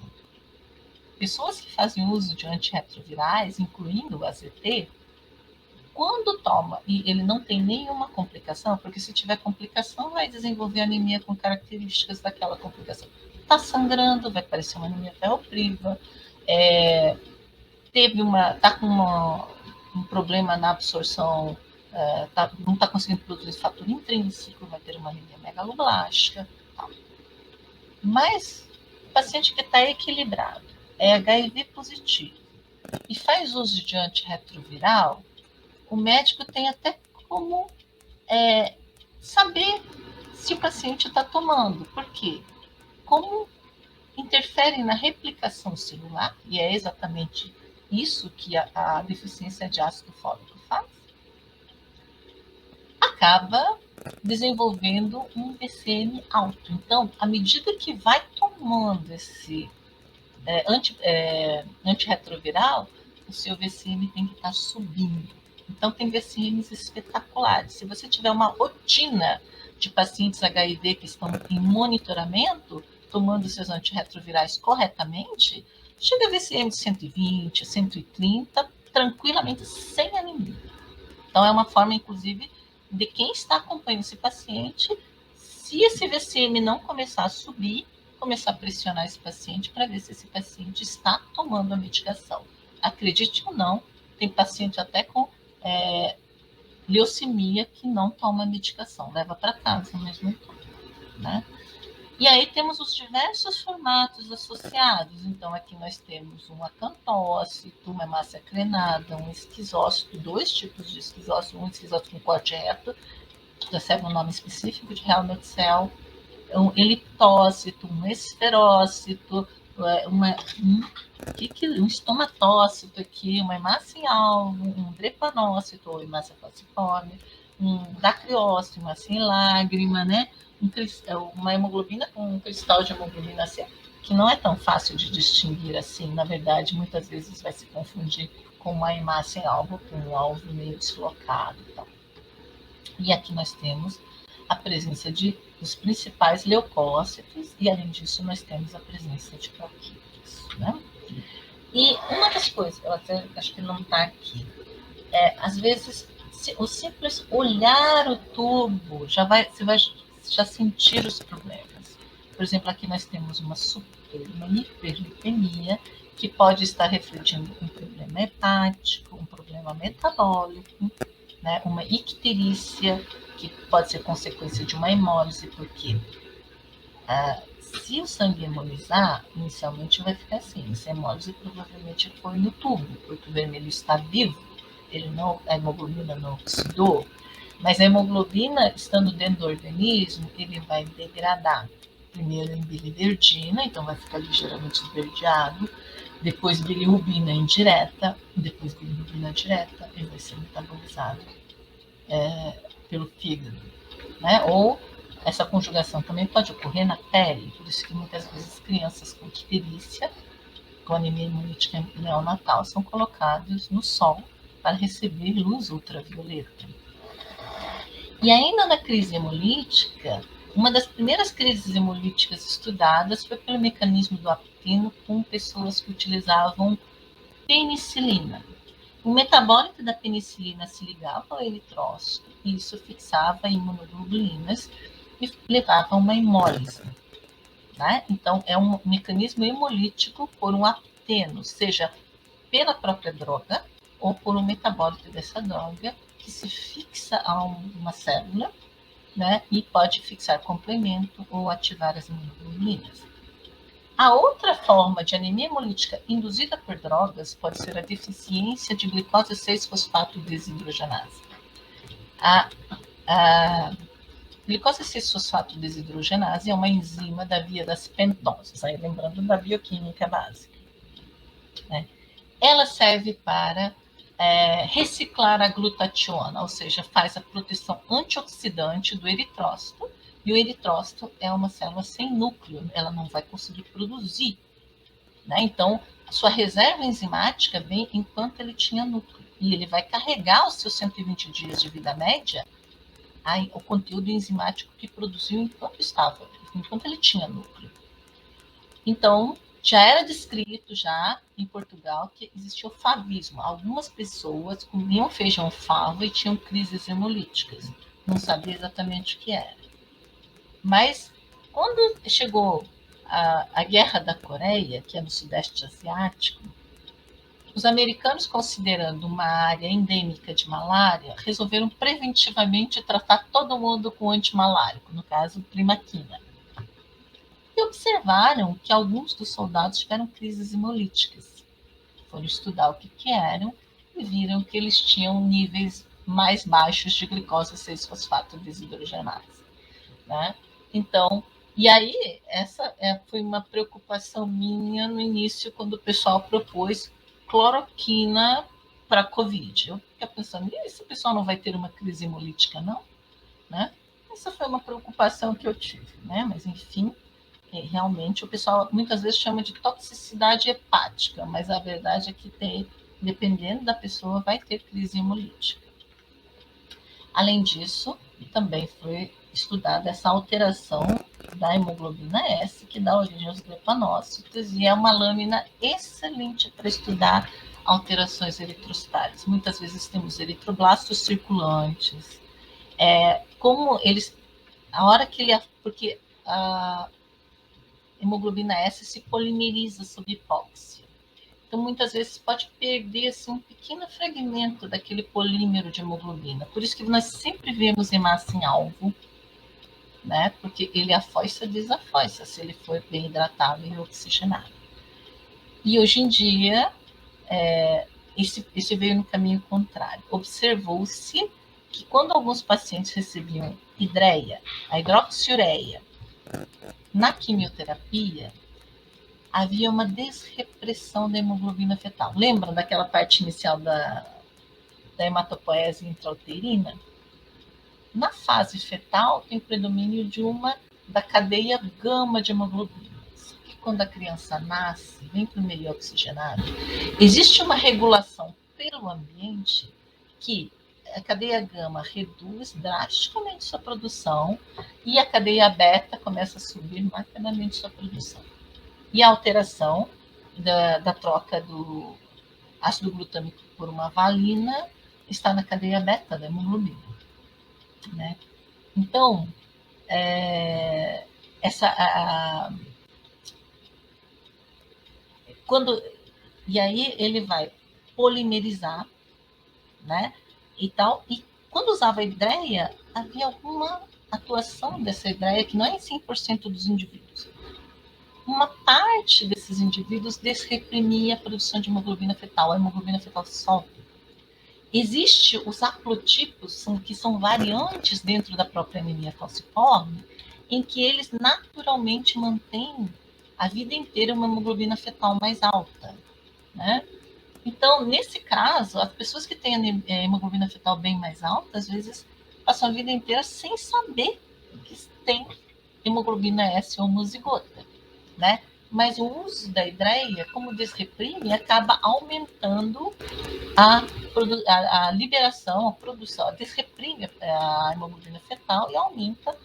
Pessoas que fazem uso de antirretrovirais, incluindo o AZT, quando toma e ele não tem nenhuma complicação, porque se tiver complicação, vai desenvolver anemia com características daquela complicação. Está sangrando, vai parecer uma anemia ferropriva, está com um problema na absorção, não está conseguindo produzir fator intrínseco, vai ter uma anemia megaloblástica. Tal. Mas o paciente que está equilibrado, é HIV positivo, e faz uso de antirretroviral, o médico tem até como saber se o paciente está tomando. Por quê? Como interfere na replicação celular, e é exatamente isso que a deficiência de ácido fólico faz, acaba desenvolvendo um BCM alto. Então, à medida que vai tomando esse antirretroviral, o seu VCM tem que estar subindo. Então, tem VCMs espetaculares. Se você tiver uma rotina de pacientes HIV que estão em monitoramento, tomando seus antirretrovirais corretamente, chega a VCM de 120, 130, tranquilamente, sem anemia. Então, é uma forma, inclusive, de quem está acompanhando esse paciente, se esse VCM não começar a subir, começar a pressionar esse paciente para ver se esse paciente está tomando a medicação. Acredite ou não, tem paciente até com leucemia que não toma medicação, leva para casa mesmo, né? E aí temos os diversos formatos associados. Então, aqui nós temos um acantócito, uma hemácia crenada, um esquizócito, dois tipos de esquizócito, um esquizócito com corte reto, que recebe um nome específico de Helmut Cell, um elitócito, um esferócito, um estomatócito aqui, uma hemácia em alvo, um drepanócito, ou hemácia falciforme, um dacriócito, hemácia em lágrima, né? Uma hemoglobina com um cristal de hemoglobina C, que não é tão fácil de distinguir assim. Na verdade, muitas vezes vai se confundir com uma hemácia em alvo, com um alvo meio deslocado. Então. E aqui nós temos a presença dos principais leucócitos, e além disso nós temos a presença de plaquetas, né? E uma das coisas, eu até acho que não está aqui, às vezes o simples olhar o tubo você vai já sentir os problemas. Por exemplo, aqui nós temos uma hiperlipemia, que pode estar refletindo um problema hepático, um problema metabólico, né? Uma icterícia, que pode ser consequência de uma hemólise, porque se o sangue hemolizar, inicialmente vai ficar assim, essa hemólise provavelmente foi no tubo, porque o vermelho está vivo, a hemoglobina não oxidou, mas a hemoglobina, estando dentro do organismo, ele vai degradar. Primeiro em biliverdina, então vai ficar ligeiramente esverdeado, depois bilirrubina indireta, depois bilirrubina direta, ele vai ser metabolizado pelo fígado, né? Ou essa conjugação também pode ocorrer na pele, por isso que muitas vezes crianças com icterícia com anemia hemolítica neonatal são colocados no sol para receber luz ultravioleta. E ainda na crise hemolítica, uma das primeiras crises hemolíticas estudadas foi pelo mecanismo do apteno com pessoas que utilizavam penicilina. O metabólito da penicilina se ligava ao eritrócito e isso fixava imunoglobulinas e levava a uma hemólise. Né? Então, é um mecanismo hemolítico por um apteno, seja pela própria droga ou por um metabólito dessa droga que se fixa a uma célula, né? E pode fixar complemento ou ativar as imunoglobulinas. A outra forma de anemia hemolítica induzida por drogas pode ser a deficiência de glicose 6-fosfato desidrogenase. A glicose 6-fosfato desidrogenase é uma enzima da via das pentoses, aí lembrando da bioquímica básica. Né? Ela serve para reciclar a glutationa, ou seja, faz a proteção antioxidante do eritrócito, e o eritrócito é uma célula sem núcleo, ela não vai conseguir produzir. Né? Então, a sua reserva enzimática vem enquanto ele tinha núcleo, e ele vai carregar os seus 120 dias de vida média o conteúdo enzimático que produziu enquanto ele tinha núcleo. Então, já era descrito já em Portugal que existia o favismo. Algumas pessoas comiam feijão favo e tinham crises hemolíticas. Não sabia exatamente o que era. Mas, quando chegou a Guerra da Coreia, que é no Sudeste Asiático, os americanos, considerando uma área endêmica de malária, resolveram preventivamente tratar todo mundo com antimalárico, no caso, primaquina. E observaram que alguns dos soldados tiveram crises hemolíticas. Foram estudar o que eram e viram que eles tinham níveis mais baixos de glicose 6-fosfato desidrogenase. Né? Então, e aí, essa foi uma preocupação minha no início, quando o pessoal propôs cloroquina para Covid. Eu fiquei pensando, e esse pessoal não vai ter uma crise hemolítica, não? Né? Essa foi uma preocupação que eu tive, né? Mas, enfim, realmente o pessoal muitas vezes chama de toxicidade hepática, mas a verdade é que dependendo da pessoa, vai ter crise hemolítica. Além disso, também foi estudada essa alteração da hemoglobina S, que dá origem aos drepanócitos, e é uma lâmina excelente para estudar alterações eritrocitárias. Muitas vezes temos eritroblastos circulantes. Como eles, a hora que ele, porque a hemoglobina S se polimeriza sob hipóxia. Então, muitas vezes pode perder assim, um pequeno fragmento daquele polímero de hemoglobina. Por isso que nós sempre vemos hemácia em alvo, né? Porque ele afoissa e desafoissa, se ele for bem hidratado e oxigenado. E hoje em dia, esse veio no caminho contrário. Observou-se que quando alguns pacientes recebiam hidreia, a hidroxiureia, na quimioterapia, havia uma desrepressão da hemoglobina fetal. Lembram daquela parte inicial da hematopoese intrauterina? Na fase fetal, tem predomínio da cadeia gama de hemoglobinas. E quando a criança nasce, vem para o meio oxigenado, existe uma regulação pelo ambiente que a cadeia gama reduz drasticamente sua produção e a cadeia beta começa a subir marcadamente sua produção. E a alteração da troca do ácido glutâmico por uma valina está na cadeia beta da hemoglobina. Né? Então, e aí ele vai polimerizar, né? E tal, e quando usava a hidreia, havia alguma atuação dessa hidreia que não é em 100% dos indivíduos. Uma parte desses indivíduos desreprimia a produção de hemoglobina fetal, a hemoglobina fetal solta. Existem os haplotipos, que são variantes dentro da própria anemia falciforme, em que eles naturalmente mantêm a vida inteira uma hemoglobina fetal mais alta. Né? Então, nesse caso, as pessoas que têm hemoglobina fetal bem mais alta, às vezes passam a vida inteira sem saber que tem hemoglobina S homozigota. Né? mas o uso da hidreia, como desreprime, acaba aumentando a liberação, a produção, desreprime a hemoglobina fetal e aumenta,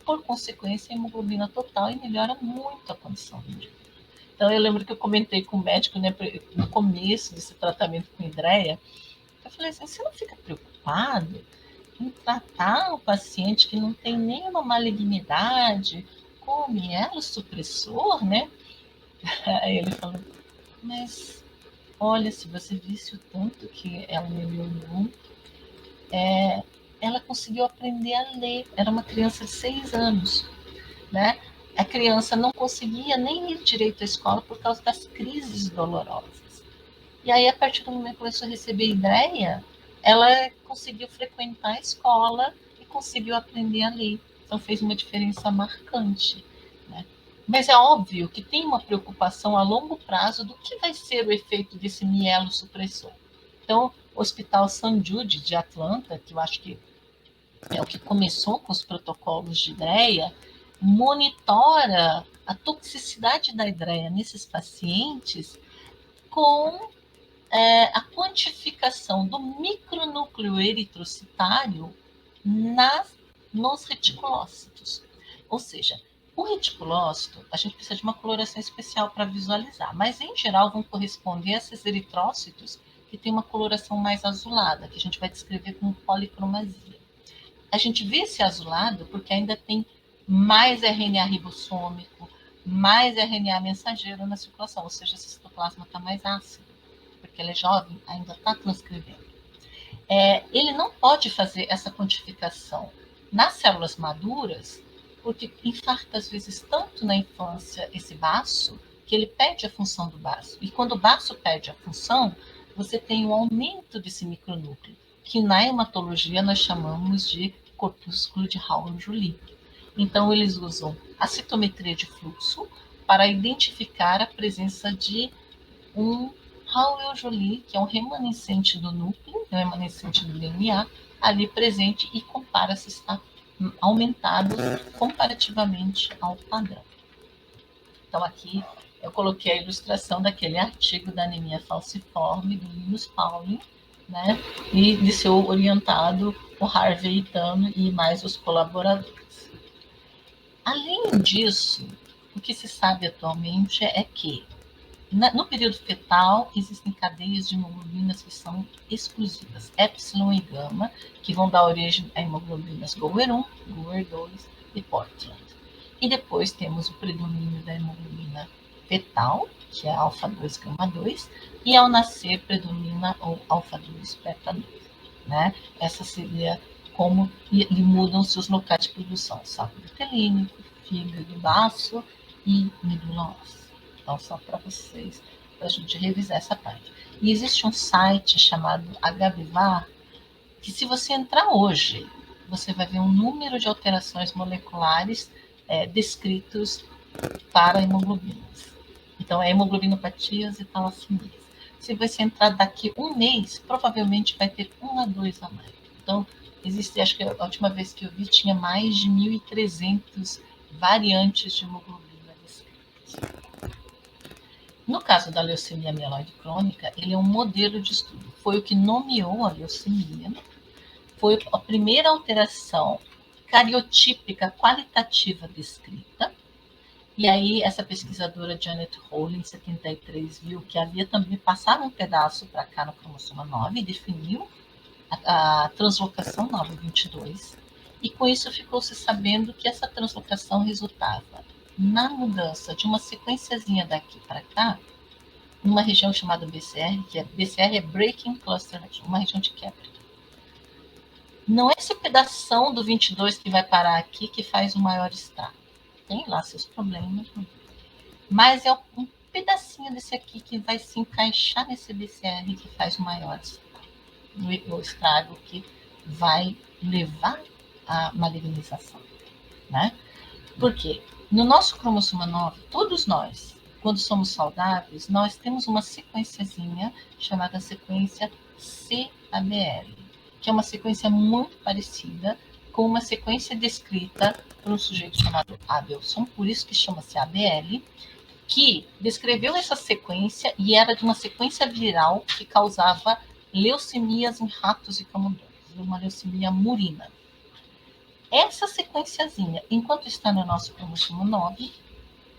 por consequência, a hemoglobina total e melhora muito a condição renal. Então, eu lembro que eu comentei com o médico, né, no começo desse tratamento com hidreia, eu falei assim, você não fica preocupado em tratar um paciente que não tem nenhuma malignidade com mielossupressor, né? Aí ele falou, mas olha, se você visse o tanto que ela melhorou, ela conseguiu aprender a ler. Era uma criança de 6 anos, né? A criança não conseguia nem ir direito à escola por causa das crises dolorosas. E aí, a partir do momento que começou a receber ideia, ela conseguiu frequentar a escola e conseguiu aprender a ler. Então, fez uma diferença marcante, né? Mas é óbvio que tem uma preocupação a longo prazo do que vai ser o efeito desse mielossupressor. Então, o Hospital St. Jude de Atlanta, que eu acho que é o que começou com os protocolos de hidreia, monitora a toxicidade da hidreia nesses pacientes com a quantificação do micronúcleo eritrocitário nos reticulócitos. Ou seja, o reticulócito, a gente precisa de uma coloração especial para visualizar, mas em geral vão corresponder a esses eritrócitos que tem uma coloração mais azulada, que a gente vai descrever como policromasia. A gente vê esse azulado porque ainda tem mais RNA ribossômico, mais RNA mensageiro na circulação, ou seja, esse citoplasma está mais ácido, porque ele é jovem, ainda está transcrevendo. Ele não pode fazer essa quantificação nas células maduras, porque infarta às vezes tanto na infância esse baço, que ele perde a função do baço. E quando o baço perde a função, você tem um aumento desse micronúcleo, que na hematologia nós chamamos de corpúsculo de Raul-Joly. Então, eles usam a citometria de fluxo para identificar a presença de um Raul-Joly, que é um remanescente do núcleo, um remanescente do DNA, ali presente e compara se está aumentado comparativamente ao padrão. Então, aqui eu coloquei a ilustração daquele artigo da anemia falciforme do Linus Pauling, né? E de seu orientado, o Harvey Itano e mais os colaboradores. Além disso, o que se sabe atualmente é que no período fetal existem cadeias de hemoglobinas que são exclusivas, epsilon e gama, que vão dar origem a hemoglobinas Gower 1, Gower 2 e Portland. E depois temos o predomínio da hemoglobina fetal, que é alfa 2, gama 2, e ao nascer predomina o alfa 2, beta 2. Né? Essa seria como lhe mudam seus locais de produção, saco vitelínico, fígado, baço e medula óssea. Então, só para vocês, para a gente revisar essa parte. E existe um site chamado HBVAR, que se você entrar hoje, você vai ver um número de alterações moleculares descritos para hemoglobinas. Então, é hemoglobinopatias e talassemias. Se você entrar daqui um mês, provavelmente vai ter 1 a 2 a mais. Então, existe, acho que a última vez que eu vi, tinha mais de 1.300 variantes de hemoglobina descritas. No caso da leucemia mieloide crônica, ele é um modelo de estudo. Foi o que nomeou a leucemia, foi a primeira alteração cariotípica qualitativa descrita. E aí, essa pesquisadora Janet Hole, em 73, viu que havia também passado um pedaço para cá no cromossoma 9 e definiu a translocação 922. E com isso ficou-se sabendo que essa translocação resultava na mudança de uma sequenciazinha daqui para cá, numa região chamada BCR, que BCR é Breaking Cluster Region, uma região de quebra. Não é esse pedação do 22 que vai parar aqui que faz o maior estrago. Tem lá seus problemas, mas é um pedacinho desse aqui que vai se encaixar nesse BCR que faz o maior estrago, o estrago que vai levar à malignização, né? Por quê? No nosso cromossoma 9, todos nós, quando somos saudáveis, nós temos uma sequenciazinha chamada sequência CABL, que é uma sequência muito parecida com uma sequência descrita por um sujeito chamado Abelson, por isso que chama-se ABL, que descreveu essa sequência e era de uma sequência viral que causava leucemias em ratos e camundongos, uma leucemia murina. Essa sequenciazinha, enquanto está no nosso cromossomo 9,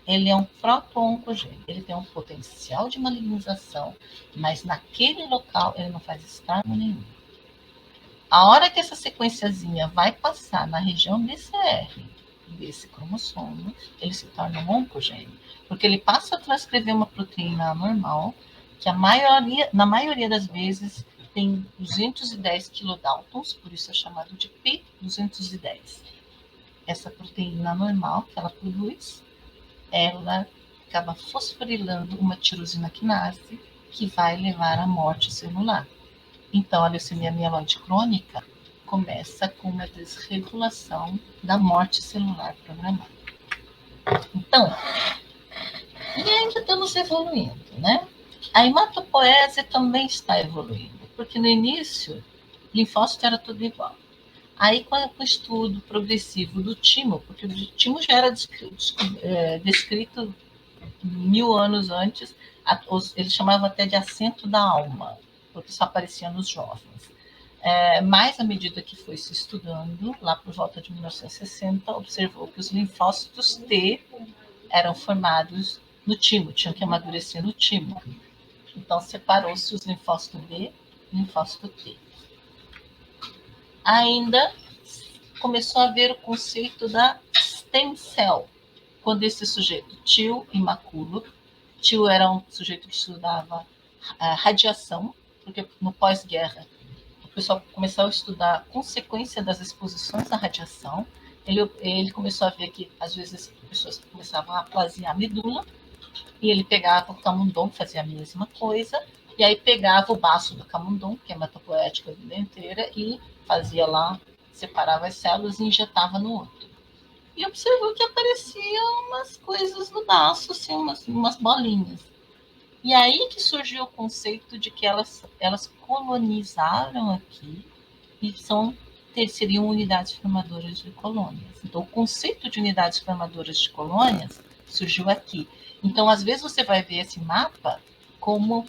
ele é um proto-oncogênio. Ele tem um potencial de malignização, mas naquele local ele não faz estrago nenhum. A hora que essa sequenciazinha vai passar na região BCR desse cromossomo, ele se torna um oncogênio, porque ele passa a transcrever uma proteína anormal, que na maioria das vezes tem 210 kilodaltons, por isso é chamado de P210. Essa proteína anormal que ela produz, ela acaba fosforilando uma tirosina quinase, que vai levar à morte celular. Então, a leucemia mieloide crônica começa com uma desregulação da morte celular programada. Então, e ainda estamos evoluindo, né? A hematopoese também está evoluindo, porque no início, linfócito era tudo igual. Aí, com o estudo progressivo do timo, porque o timo já era descrito 1000 anos antes, eles chamavam até de acento da alma, porque só aparecia nos jovens. Mas, à medida que foi se estudando, lá por volta de 1960, observou que os linfócitos T eram formados no timo, tinham que amadurecer no timo. Então, separou-se os linfócitos B e linfócito T. Ainda começou a ver o conceito da stem cell, quando esse sujeito, tio e maculo, tio era um sujeito que estudava radiação, porque no pós-guerra o pessoal começou a estudar a consequência das exposições à radiação. Ele começou a ver que, às vezes, as pessoas começavam a aplasia a medula, e ele pegava o camundongo, fazia a mesma coisa, e aí pegava o baço do camundongo, que é hematopoético a vida inteira, e fazia lá, separava as células e injetava no outro. E observou que apareciam umas coisas no baço, assim, umas bolinhas. E aí que surgiu o conceito de que elas colonizaram aqui e seriam unidades formadoras de colônias. Então, o conceito de unidades formadoras de colônias surgiu aqui. Então, às vezes, você vai ver esse mapa como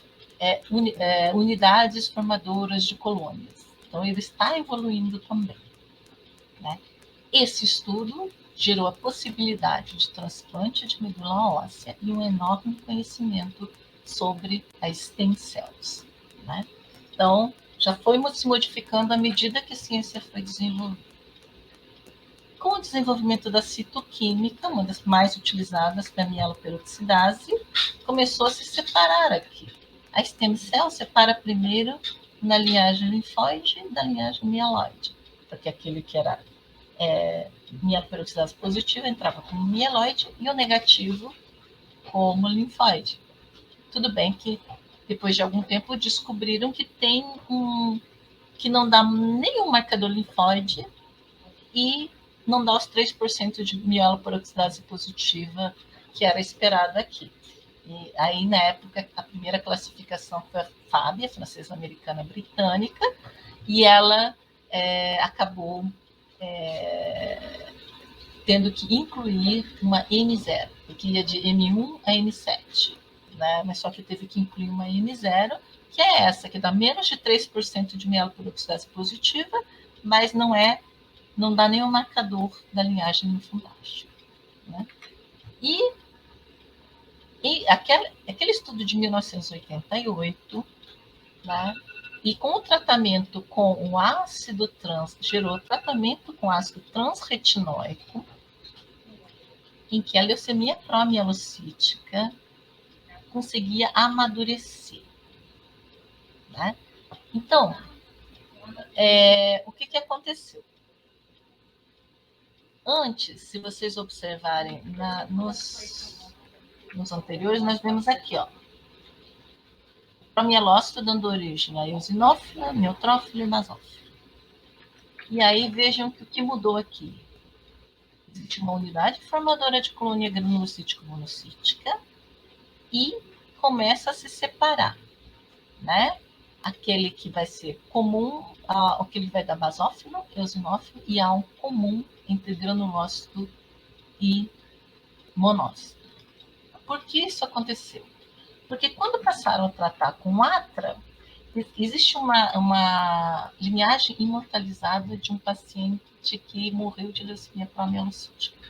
unidades formadoras de colônias. Então, ele está evoluindo também, né? Esse estudo gerou a possibilidade de transplante de medula óssea e um enorme conhecimento sobre as stem cells, né? Então, já foi se modificando à medida que a ciência foi desenvolvendo. Com o desenvolvimento da citoquímica, uma das mais utilizadas para a mieloperoxidase, começou a se separar aqui. A stem cell separa primeiro na linhagem linfóide e da linhagem mieloide, porque aquele que era mieloperoxidase positiva entrava como mieloide e o negativo como linfóide. Tudo bem que depois de algum tempo descobriram que que não dá nenhum marcador linfóide e não dá os 3% de mieloperoxidase positiva que era esperada aqui. E aí, na época, a primeira classificação foi a FAB, a francesa americana britânica, e ela acabou tendo que incluir uma M0, porque ia de M1 a M7, né? Mas só que teve que incluir uma M0, que é essa, que dá menos de 3% de mieloperoxidase positiva, mas não dá nenhum marcador da linhagem linfoblástica, né? E aquele estudo de 1988, né? E com o tratamento com o ácido gerou tratamento com ácido transretinóico, em que a leucemia promielocítica conseguia amadurecer, né? Então, o que aconteceu? Antes, se vocês observarem nos anteriores, nós vemos aqui, ó, promielócito dando origem a eosinófilo, neutrófilo e basófilo. E aí vejam que o que mudou aqui. Existe uma unidade formadora de colônia granulocítico-monocítica e começa a se separar, né? Aquele que vai ser comum, aquele que vai dar basófilo, eosinófilo, e há um comum entre granulócito e monócito. Por que isso aconteceu? Porque quando passaram a tratar com atra, existe uma linhagem imortalizada de um paciente que morreu de leucemia promielocítica.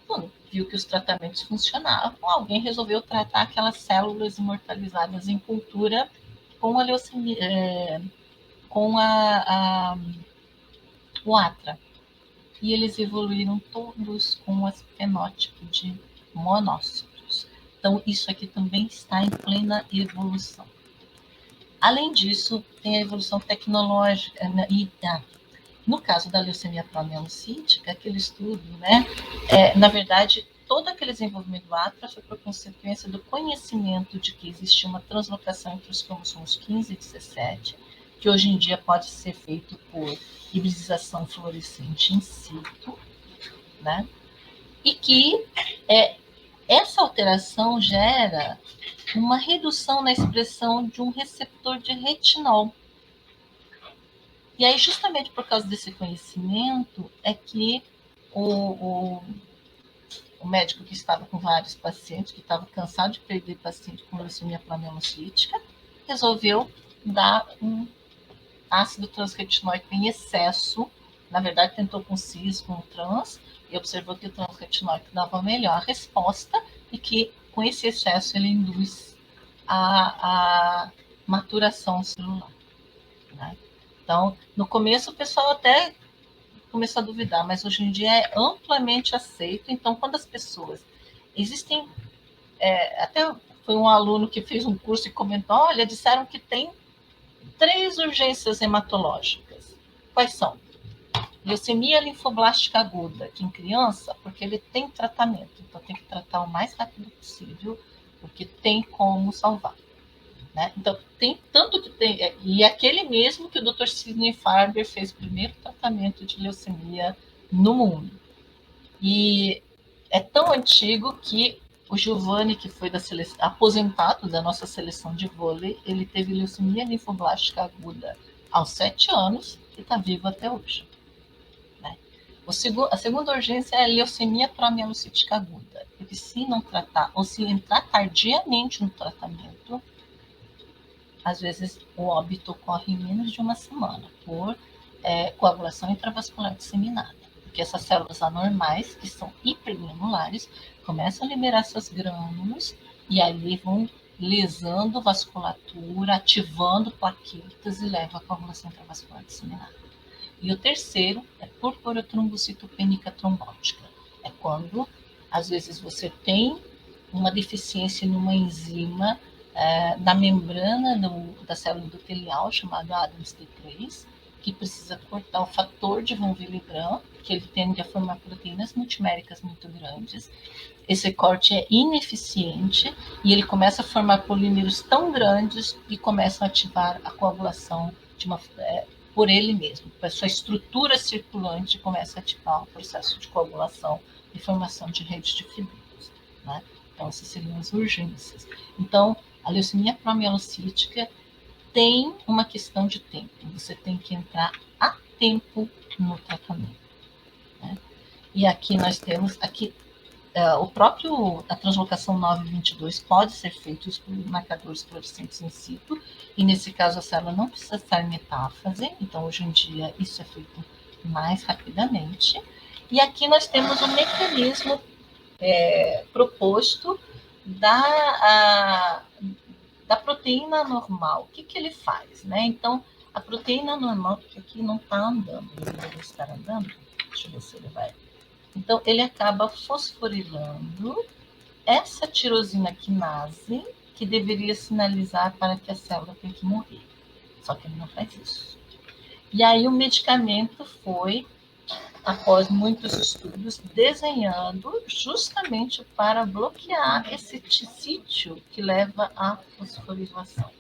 Quando viu que os tratamentos funcionavam, alguém resolveu tratar aquelas células imortalizadas em cultura com a leucemia, com o atra. E eles evoluíram todos com o fenótipo de monócitos. Então, isso aqui também está em plena evolução. Além disso, tem a evolução tecnológica. No caso da leucemia promielocítica, aquele estudo, né, na verdade, todo aquele desenvolvimento do atra foi por consequência do conhecimento de que existia uma translocação entre os cromossomos 15 e 17, que hoje em dia pode ser feito por hibridização fluorescente in situ, né? E que essa alteração gera uma redução na expressão de um receptor de retinol. E aí, justamente por causa desse conhecimento, é que o médico que estava com vários pacientes, que estava cansado de perder paciente com leucemia promielocítica, resolveu dar um ácido transretinóico em excesso. Na verdade, tentou com cis, com trans, e observou que o transretinóico dava a melhor resposta e que, com esse excesso, ele induz a maturação celular, né? Então, no começo, o pessoal até começou a duvidar, mas hoje em dia é amplamente aceito. Então, quando as pessoas... Existem... até foi um aluno que fez um curso e comentou, olha, disseram que tem 3 urgências hematológicas. Quais são? Leucemia linfoblástica aguda, que em criança, porque ele tem tratamento, então tem que tratar o mais rápido possível, porque tem como salvar. Né? Então, tem tanto que tem... E aquele mesmo que o Dr. Sidney Farber fez o primeiro tratamento de leucemia no mundo. E é tão antigo que o Giovanni, que foi aposentado da nossa seleção de vôlei, ele teve leucemia linfoblástica aguda aos 7 anos e está vivo até hoje. Né? A segunda urgência é a leucemia promielocítica aguda, porque se não tratar, ou se entrar tardiamente no tratamento, às vezes o óbito ocorre em menos de uma semana por coagulação intravascular disseminada, porque essas células anormais, que são hipergranulares, começam a liberar seus grânulos e aí vão lesando vasculatura, ativando plaquetas e leva a coagulação intravascular disseminada. E o terceiro é púrpura trombocitopênica trombótica. É quando, às vezes, você tem uma deficiência numa enzima da membrana da célula endotelial, chamada Adams T3, que precisa cortar o fator de von Willebrand, que ele tende a formar proteínas multiméricas muito grandes. Esse corte é ineficiente e ele começa a formar polímeros tão grandes que começam a ativar a coagulação por ele mesmo. A sua estrutura circulante começa a ativar o processo de coagulação e formação de redes de fibras. Né? Então, essas seriam as urgências. Então, a leucemia promielocítica tem uma questão de tempo. Você tem que entrar a tempo no tratamento. Né? E aqui nós temos a translocação 922 pode ser feita por marcadores fluorescentes in situ, e nesse caso a célula não precisa estar em metáfase, então hoje em dia isso é feito mais rapidamente. E aqui nós temos o mecanismo proposto da proteína normal. O que ele faz? Né? Então, a proteína normal, que aqui não está andando, ele deveria estar andando, deixa eu ver se ele vai. Então, ele acaba fosforilando essa tirosina quinase, que deveria sinalizar para que a célula tem que morrer. Só que ele não faz isso. E aí o medicamento foi, após muitos estudos, desenhando justamente para bloquear esse sítio que leva à fosforilação.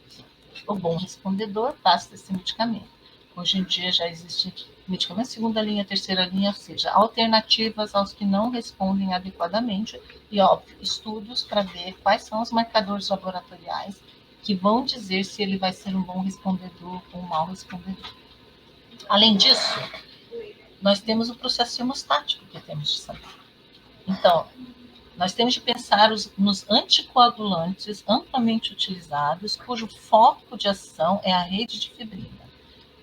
O bom respondedor basta esse medicamento. Hoje em dia já existe medicamento segunda linha, terceira linha, ou seja, alternativas aos que não respondem adequadamente e, óbvio, estudos para ver quais são os marcadores laboratoriais que vão dizer se ele vai ser um bom respondedor ou um mau respondedor. Além disso, nós temos o processo hemostático que temos de saber. Então, Nós temos de pensar nos anticoagulantes amplamente utilizados, cujo foco de ação é a rede de fibrina.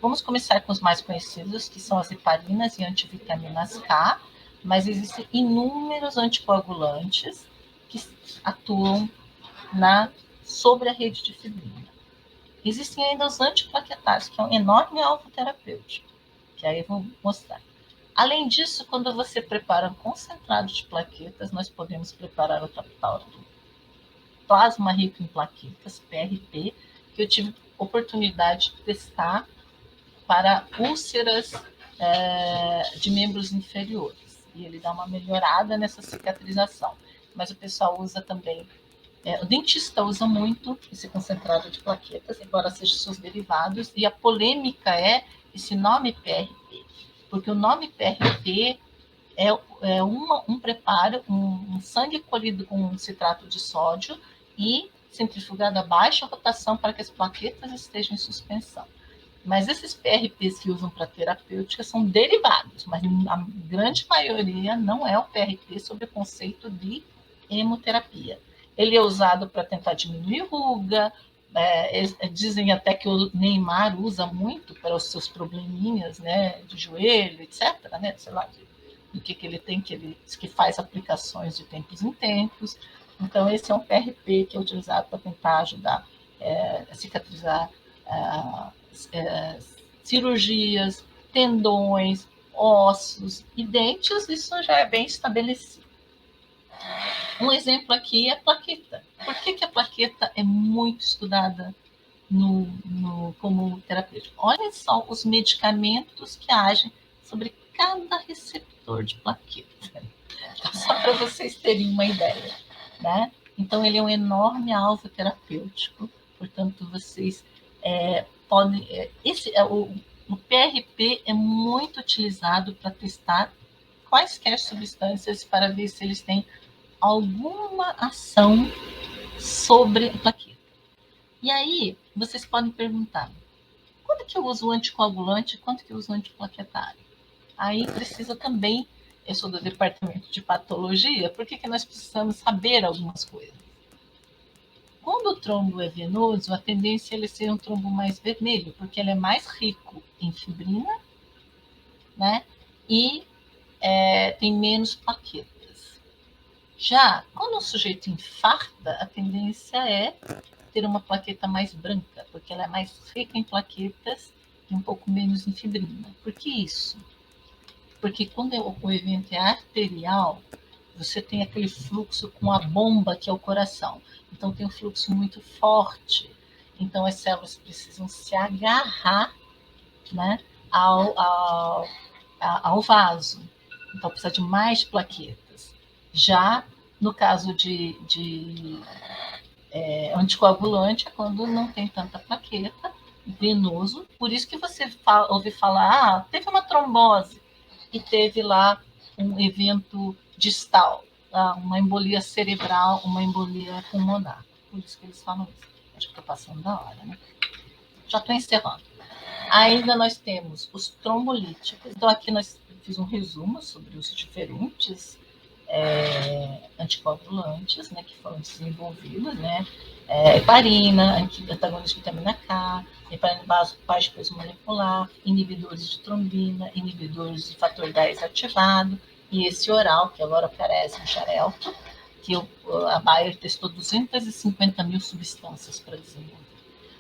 Vamos começar com os mais conhecidos, que são as heparinas e antivitaminas K, mas existem inúmeros anticoagulantes que atuam sobre a rede de fibrina. Existem ainda os antiplaquetários, que é um enorme alvo terapêutico, que aí eu vou mostrar. Além disso, quando você prepara um concentrado de plaquetas, nós podemos preparar o tal do plasma rico em plaquetas, PRP, que eu tive oportunidade de testar para úlceras de membros inferiores. E ele dá uma melhorada nessa cicatrização. Mas o pessoal usa também, o dentista usa muito esse concentrado de plaquetas, embora sejam seus derivados, e a polêmica é esse nome PRP. Porque o nome PRP é um preparo, um sangue colhido com citrato de sódio e centrifugado a baixa rotação para que as plaquetas estejam em suspensão. Mas esses PRPs que usam para terapêutica são derivados, mas a grande maioria não é o PRP sob o conceito de hemoterapia. Ele é usado para tentar diminuir ruga, dizem até que o Neymar usa muito para os seus probleminhas, né, de joelho, etc., né, sei lá, do que ele tem, que ele diz que faz aplicações de tempos em tempos. Então, esse é um PRP que é utilizado para tentar ajudar a cicatrizar cirurgias, tendões, ossos e dentes, isso já é bem estabelecido. Um exemplo aqui é a plaqueta. Por que a plaqueta é muito estudada como terapêutico? Olhem só os medicamentos que agem sobre cada receptor de plaqueta. Então, só para vocês terem uma ideia, né? Então, ele é um enorme alvo terapêutico, portanto, vocês podem... O PRP é muito utilizado para testar quaisquer substâncias para ver se eles têm alguma ação sobre a plaqueta. E aí, vocês podem perguntar, quando que eu uso o anticoagulante e quando que eu uso o antiplaquetário? Aí precisa também, eu sou do departamento de patologia, por que nós precisamos saber algumas coisas? Quando o trombo é venoso, a tendência é ele ser um trombo mais vermelho, porque ele é mais rico em fibrina, né? E tem menos plaquetas. Já quando o sujeito infarta, a tendência é ter uma plaqueta mais branca, porque ela é mais rica em plaquetas e um pouco menos em fibrina. Por que isso? Porque quando o evento é arterial, você tem aquele fluxo com a bomba que é o coração. Então tem um fluxo muito forte. Então as células precisam se agarrar, né, ao vaso. Então precisa de mais plaquetas. Já no caso de anticoagulante é quando não tem tanta plaqueta, venoso. Por isso que você ouve falar, teve uma trombose e teve lá um evento distal, uma embolia cerebral, uma embolia pulmonar. Por isso que eles falam isso. Acho que estou passando da hora, né? Já estou encerrando. Ainda nós temos os trombolíticos. Então, aqui nós fiz um resumo sobre os diferentes anticoagulantes, né, que foram desenvolvidos, né? Heparina, antagonista de vitamina K, heparina baixa peso molecular, inibidores de trombina, inibidores de fator 10 ativado, e esse oral, que agora aparece, o Xarelto, que a Bayer testou 250 mil substâncias para desenvolver.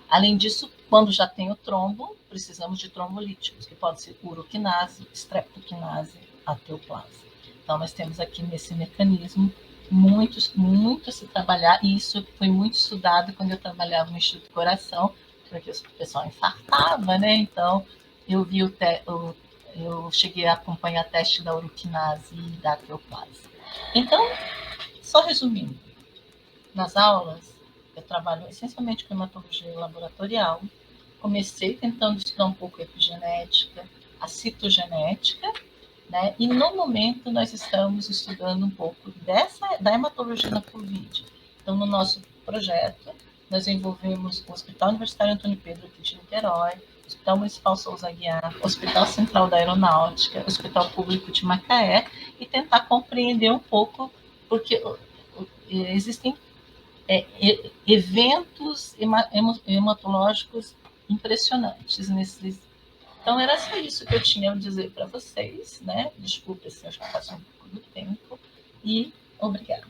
Além disso, quando já tem o trombo, precisamos de trombolíticos, que pode ser uroquinase, streptoquinase, ateoplase. Então, nós temos aqui nesse mecanismo muito a se trabalhar, e isso foi muito estudado quando eu trabalhava no Instituto do Coração, porque o pessoal infartava, né? Então, eu cheguei a acompanhar teste da uroquinase e da ateoplase. Então, só resumindo, nas aulas, eu trabalho essencialmente com hematologia laboratorial. Comecei tentando estudar um pouco a epigenética, a citogenética, né? E no momento nós estamos estudando um pouco da hematologia na Covid. Então, no nosso projeto, nós envolvemos o Hospital Universitário Antônio Pedro aqui de Niterói, o Hospital Municipal Souza Aguiar, o Hospital Central da Aeronáutica, o Hospital Público de Macaé, e tentar compreender um pouco porque existem eventos hematológicos impressionantes nesses. Então, era só isso que eu tinha a dizer para vocês, né? Desculpa se acho que passou um pouco do tempo, e obrigada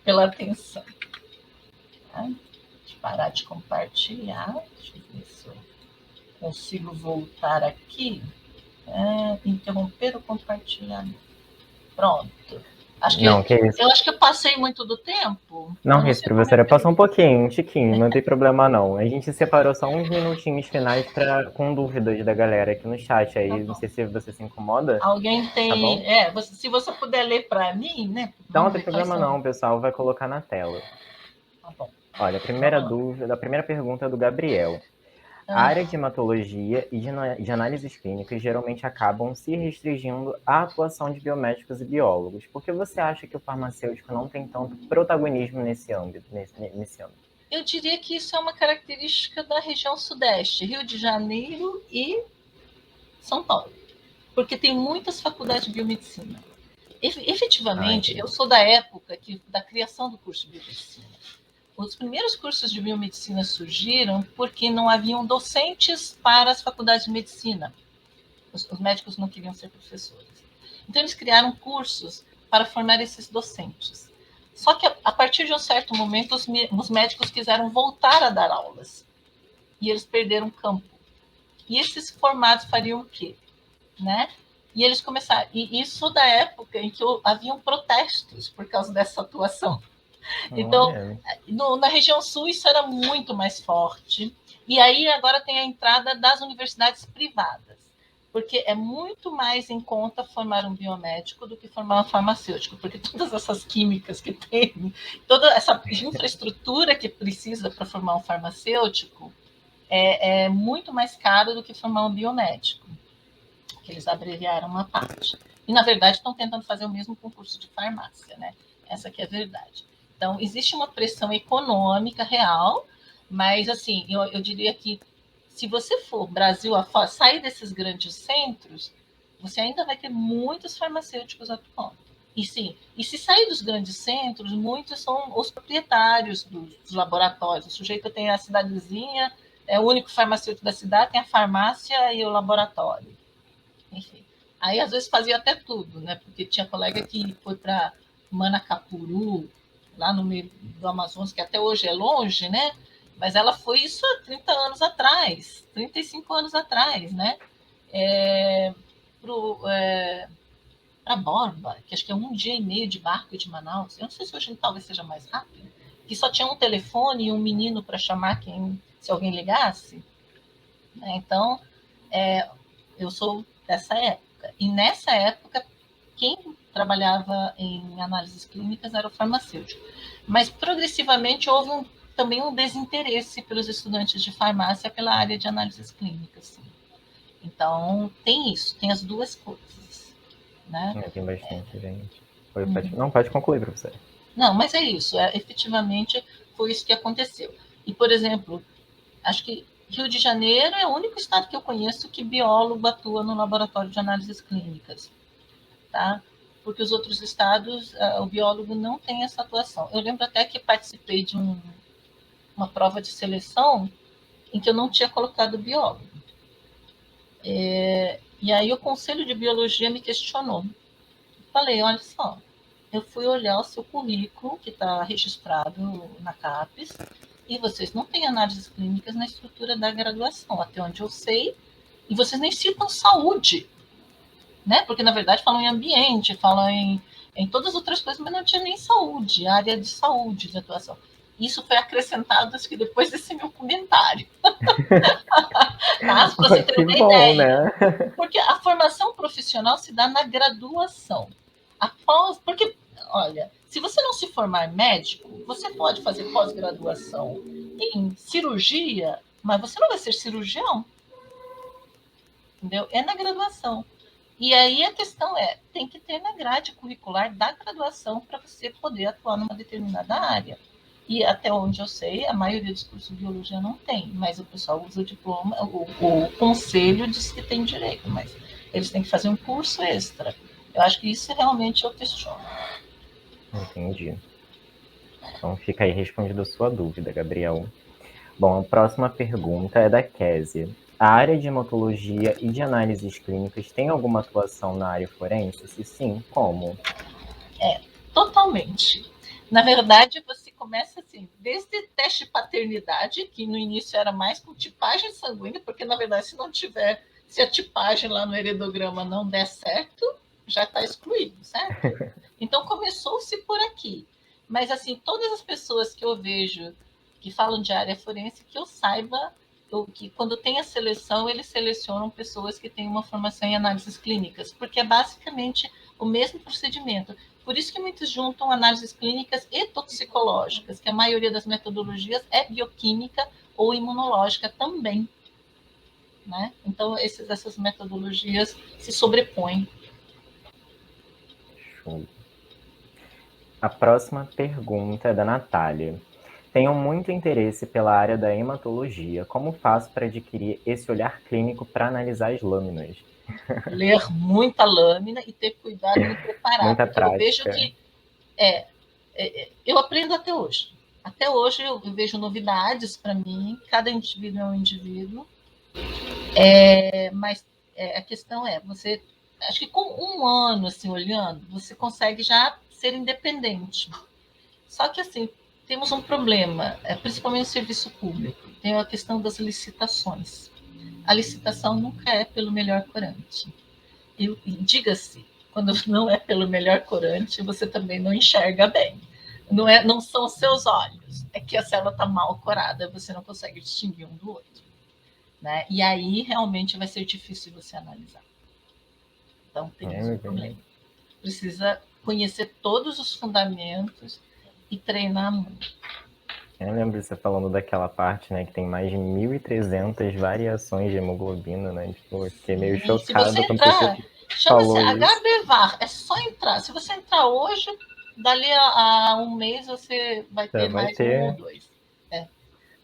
pela atenção. Tá? Deixa eu parar de compartilhar, deixa eu ver se eu consigo voltar aqui. Interromper o compartilhamento. Pronto. Não, que isso. Eu acho que eu passei muito do tempo. Não, isso, professora, passou um pouquinho, um tiquinho, não tem problema não. A gente separou só uns minutinhos finais com dúvidas da galera aqui no chat aí, não sei se você se incomoda. Alguém tem... Tá se você puder ler para mim, né? Não tem problema não, o pessoal vai colocar na tela. Tá bom. Olha, a primeira pergunta é do Gabriel. A área de hematologia e de análises clínicas geralmente acabam se restringindo à atuação de biomédicos e biólogos. Por que você acha que o farmacêutico não tem tanto protagonismo nesse âmbito? Eu diria que isso é uma característica da região sudeste, Rio de Janeiro e São Paulo, porque tem muitas faculdades de biomedicina. Efetivamente, eu sou da época da criação do curso de biomedicina. Os primeiros cursos de biomedicina surgiram porque não haviam docentes para as faculdades de medicina. Os médicos não queriam ser professores. Então, eles criaram cursos para formar esses docentes. Só que, a partir de um certo momento, os médicos quiseram voltar a dar aulas. E eles perderam campo. E esses formados fariam o quê? Né? E eles começaram... E isso da época em que haviam protestos por causa dessa atuação. Então, na região sul, isso era muito mais forte. E aí, agora tem a entrada das universidades privadas, porque é muito mais em conta formar um biomédico do que formar um farmacêutico, porque todas essas químicas que tem, toda essa infraestrutura que precisa para formar um farmacêutico é muito mais caro do que formar um biomédico, que eles abreviaram uma parte. E, na verdade, estão tentando fazer o mesmo concurso de farmácia, né? Essa que é a verdade. Então, existe uma pressão econômica real, mas, assim, eu diria que se você for Brasil afora, sair desses grandes centros, você ainda vai ter muitos farmacêuticos atuando. E sim, e se sair dos grandes centros, muitos são os proprietários dos laboratórios. O sujeito tem a cidadezinha, é o único farmacêutico da cidade, tem a farmácia e o laboratório. Enfim. Aí, às vezes, fazia até tudo, né? Porque tinha colega que foi para Manacapuru, lá no meio do Amazonas, que até hoje é longe, né? Mas ela foi isso há 30 anos atrás, 35 anos atrás, né? Para Borba, que acho que é 1 dia e meio de barco de Manaus. Eu não sei se hoje talvez seja mais rápido, que só tinha um telefone e um menino para chamar se alguém ligasse. Então, eu sou dessa época. E nessa época, quem trabalhava em análises clínicas era o farmacêutico. Mas, progressivamente, houve também um desinteresse pelos estudantes de farmácia pela área de análises clínicas. Sim. Então, tem isso, tem as duas coisas. Né? Tem bastante gente. Não, pode concluir, professora. Não, mas é isso. Efetivamente, foi isso que aconteceu. E, por exemplo, acho que Rio de Janeiro é o único estado que eu conheço que biólogo atua no laboratório de análises clínicas. Tá? Porque os outros estados, o biólogo não tem essa atuação. Eu lembro até que participei de uma prova de seleção em que eu não tinha colocado biólogo. E aí o Conselho de Biologia me questionou. Falei, olha só, eu fui olhar o seu currículo, que está registrado na CAPES, e vocês não têm análises clínicas na estrutura da graduação, até onde eu sei, e vocês nem citam saúde. Né? Porque, na verdade, falam em ambiente, falam em todas as outras coisas, mas não tinha nem saúde, área de saúde, de atuação. Isso foi acrescentado, acho que depois desse meu comentário. Tá? Para você ter uma ideia. Né? Porque a formação profissional se dá na graduação. Porque, olha, se você não se formar médico, você pode fazer pós-graduação em cirurgia, mas você não vai ser cirurgião. Entendeu? É na graduação. E aí a questão tem que ter na grade curricular da graduação para você poder atuar numa determinada área. E até onde eu sei, a maioria dos cursos de biologia não tem, mas o pessoal usa o diploma, o conselho diz que tem direito, mas eles têm que fazer um curso extra. Eu acho que isso realmente eu questiono. Entendi. Então fica aí respondida a sua dúvida, Gabriel. Bom, a próxima pergunta é da Késia. A área de hematologia e de análises clínicas tem alguma atuação na área forense? Se sim, como? Totalmente. Na verdade, você começa assim, desde teste de paternidade, que no início era mais com tipagem sanguínea, porque na verdade, se não tiver, se a tipagem lá no heredograma não der certo, já está excluído, certo? Então começou-se por aqui. Mas assim, todas as pessoas que eu vejo que falam de área forense, que eu saiba que quando tem a seleção, eles selecionam pessoas que têm uma formação em análises clínicas, porque é basicamente o mesmo procedimento. Por isso que muitos juntam análises clínicas e toxicológicas, que a maioria das metodologias é bioquímica ou imunológica também. Né? Então, essas metodologias se sobrepõem. Show. A próxima pergunta é da Natália. Tenho muito interesse pela área da hematologia. Como faço para adquirir esse olhar clínico para analisar as lâminas? Ler muita lâmina e ter cuidado no preparar. Muita Porque eu vejo prática. que eu aprendo até hoje. Até hoje eu vejo novidades para mim. Cada indivíduo é um indivíduo. Mas a questão é, você acho que com um ano assim olhando, você consegue já ser independente. Só que assim, temos um problema, principalmente no serviço público, tem a questão das licitações. A licitação nunca é pelo melhor corante. E diga-se, quando não é pelo melhor corante, você também não enxerga bem. Não são os seus olhos, é que a célula está mal corada, você não consegue distinguir um do outro. Né? E aí realmente vai ser difícil você analisar. Então temos um problema. Precisa conhecer todos os fundamentos e treinar muito. Eu lembro você falando daquela parte, né, que tem mais de 1.300 variações de hemoglobina, né? Tipo, eu fiquei meio chocada quando você chama-se falou isso. HBVAR, é só entrar. Se você entrar hoje, dali a um mês você vai ter mais um ou dois.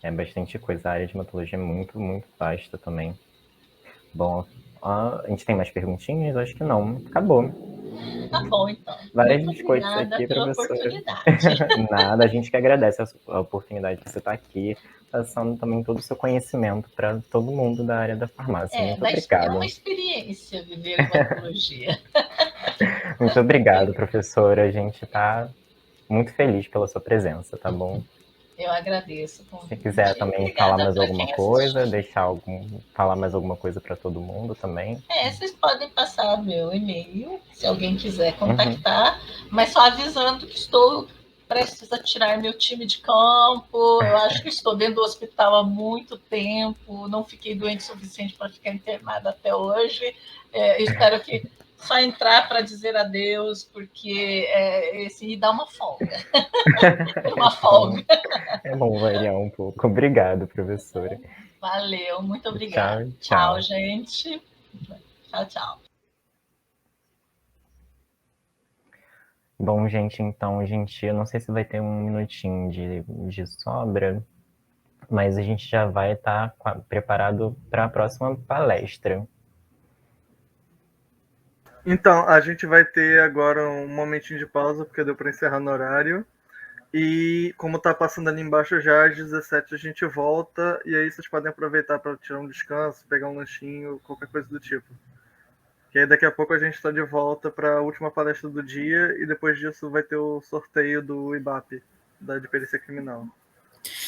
É bastante coisa. A área de hematologia é muito, muito vasta também. Bom, a gente tem mais perguntinhas? Acho que não. Acabou. Tá bom, então. Várias Muito biscoitos obrigada aqui, pela professora. oportunidade. Nada, a gente que agradece a oportunidade de você estar aqui, passando também todo o seu conhecimento para todo mundo da área da farmácia. Muito É obrigado. uma experiência viver hematologia. Muito obrigado, professora. A gente está muito feliz pela sua presença, tá bom? Eu agradeço. Se quiser também falar Obrigada mais para alguma quem coisa, assistiu. falar mais alguma coisa para todo mundo também. Vocês podem passar meu e-mail, se alguém quiser Uhum. contactar, mas só avisando que estou prestes a tirar meu time de campo. Eu acho que estou dentro do hospital há muito tempo, não fiquei doente o suficiente para ficar internada até hoje. Espero que só entrar para dizer adeus, porque e dar uma folga. Uma folga. É bom variar um pouco. Obrigado, professora. Valeu, muito Tchau, obrigada. Tchau, tchau. gente. Tchau, tchau. Bom, gente, então, eu não sei se vai ter um minutinho de sobra, mas a gente já vai estar preparado para a próxima palestra. Então, a gente vai ter agora um momentinho de pausa, porque deu para encerrar no horário. E como tá passando ali embaixo já, às 17 a gente volta. E aí vocês podem aproveitar para tirar um descanso, pegar um lanchinho, qualquer coisa do tipo. Que aí daqui a pouco a gente está de volta para a última palestra do dia. E depois disso vai ter o sorteio do IBAP, de perícia criminal.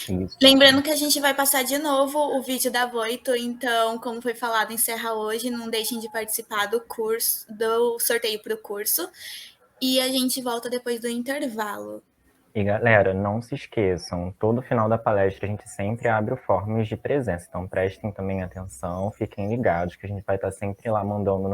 Isso. Lembrando que a gente vai passar de novo o vídeo da Voito, então, como foi falado, encerra hoje, não deixem de participar do curso, do sorteio para o curso, e a gente volta depois do intervalo. E galera, não se esqueçam, todo final da palestra a gente sempre abre o forms de presença, então prestem também atenção, fiquem ligados que a gente vai estar sempre lá mandando no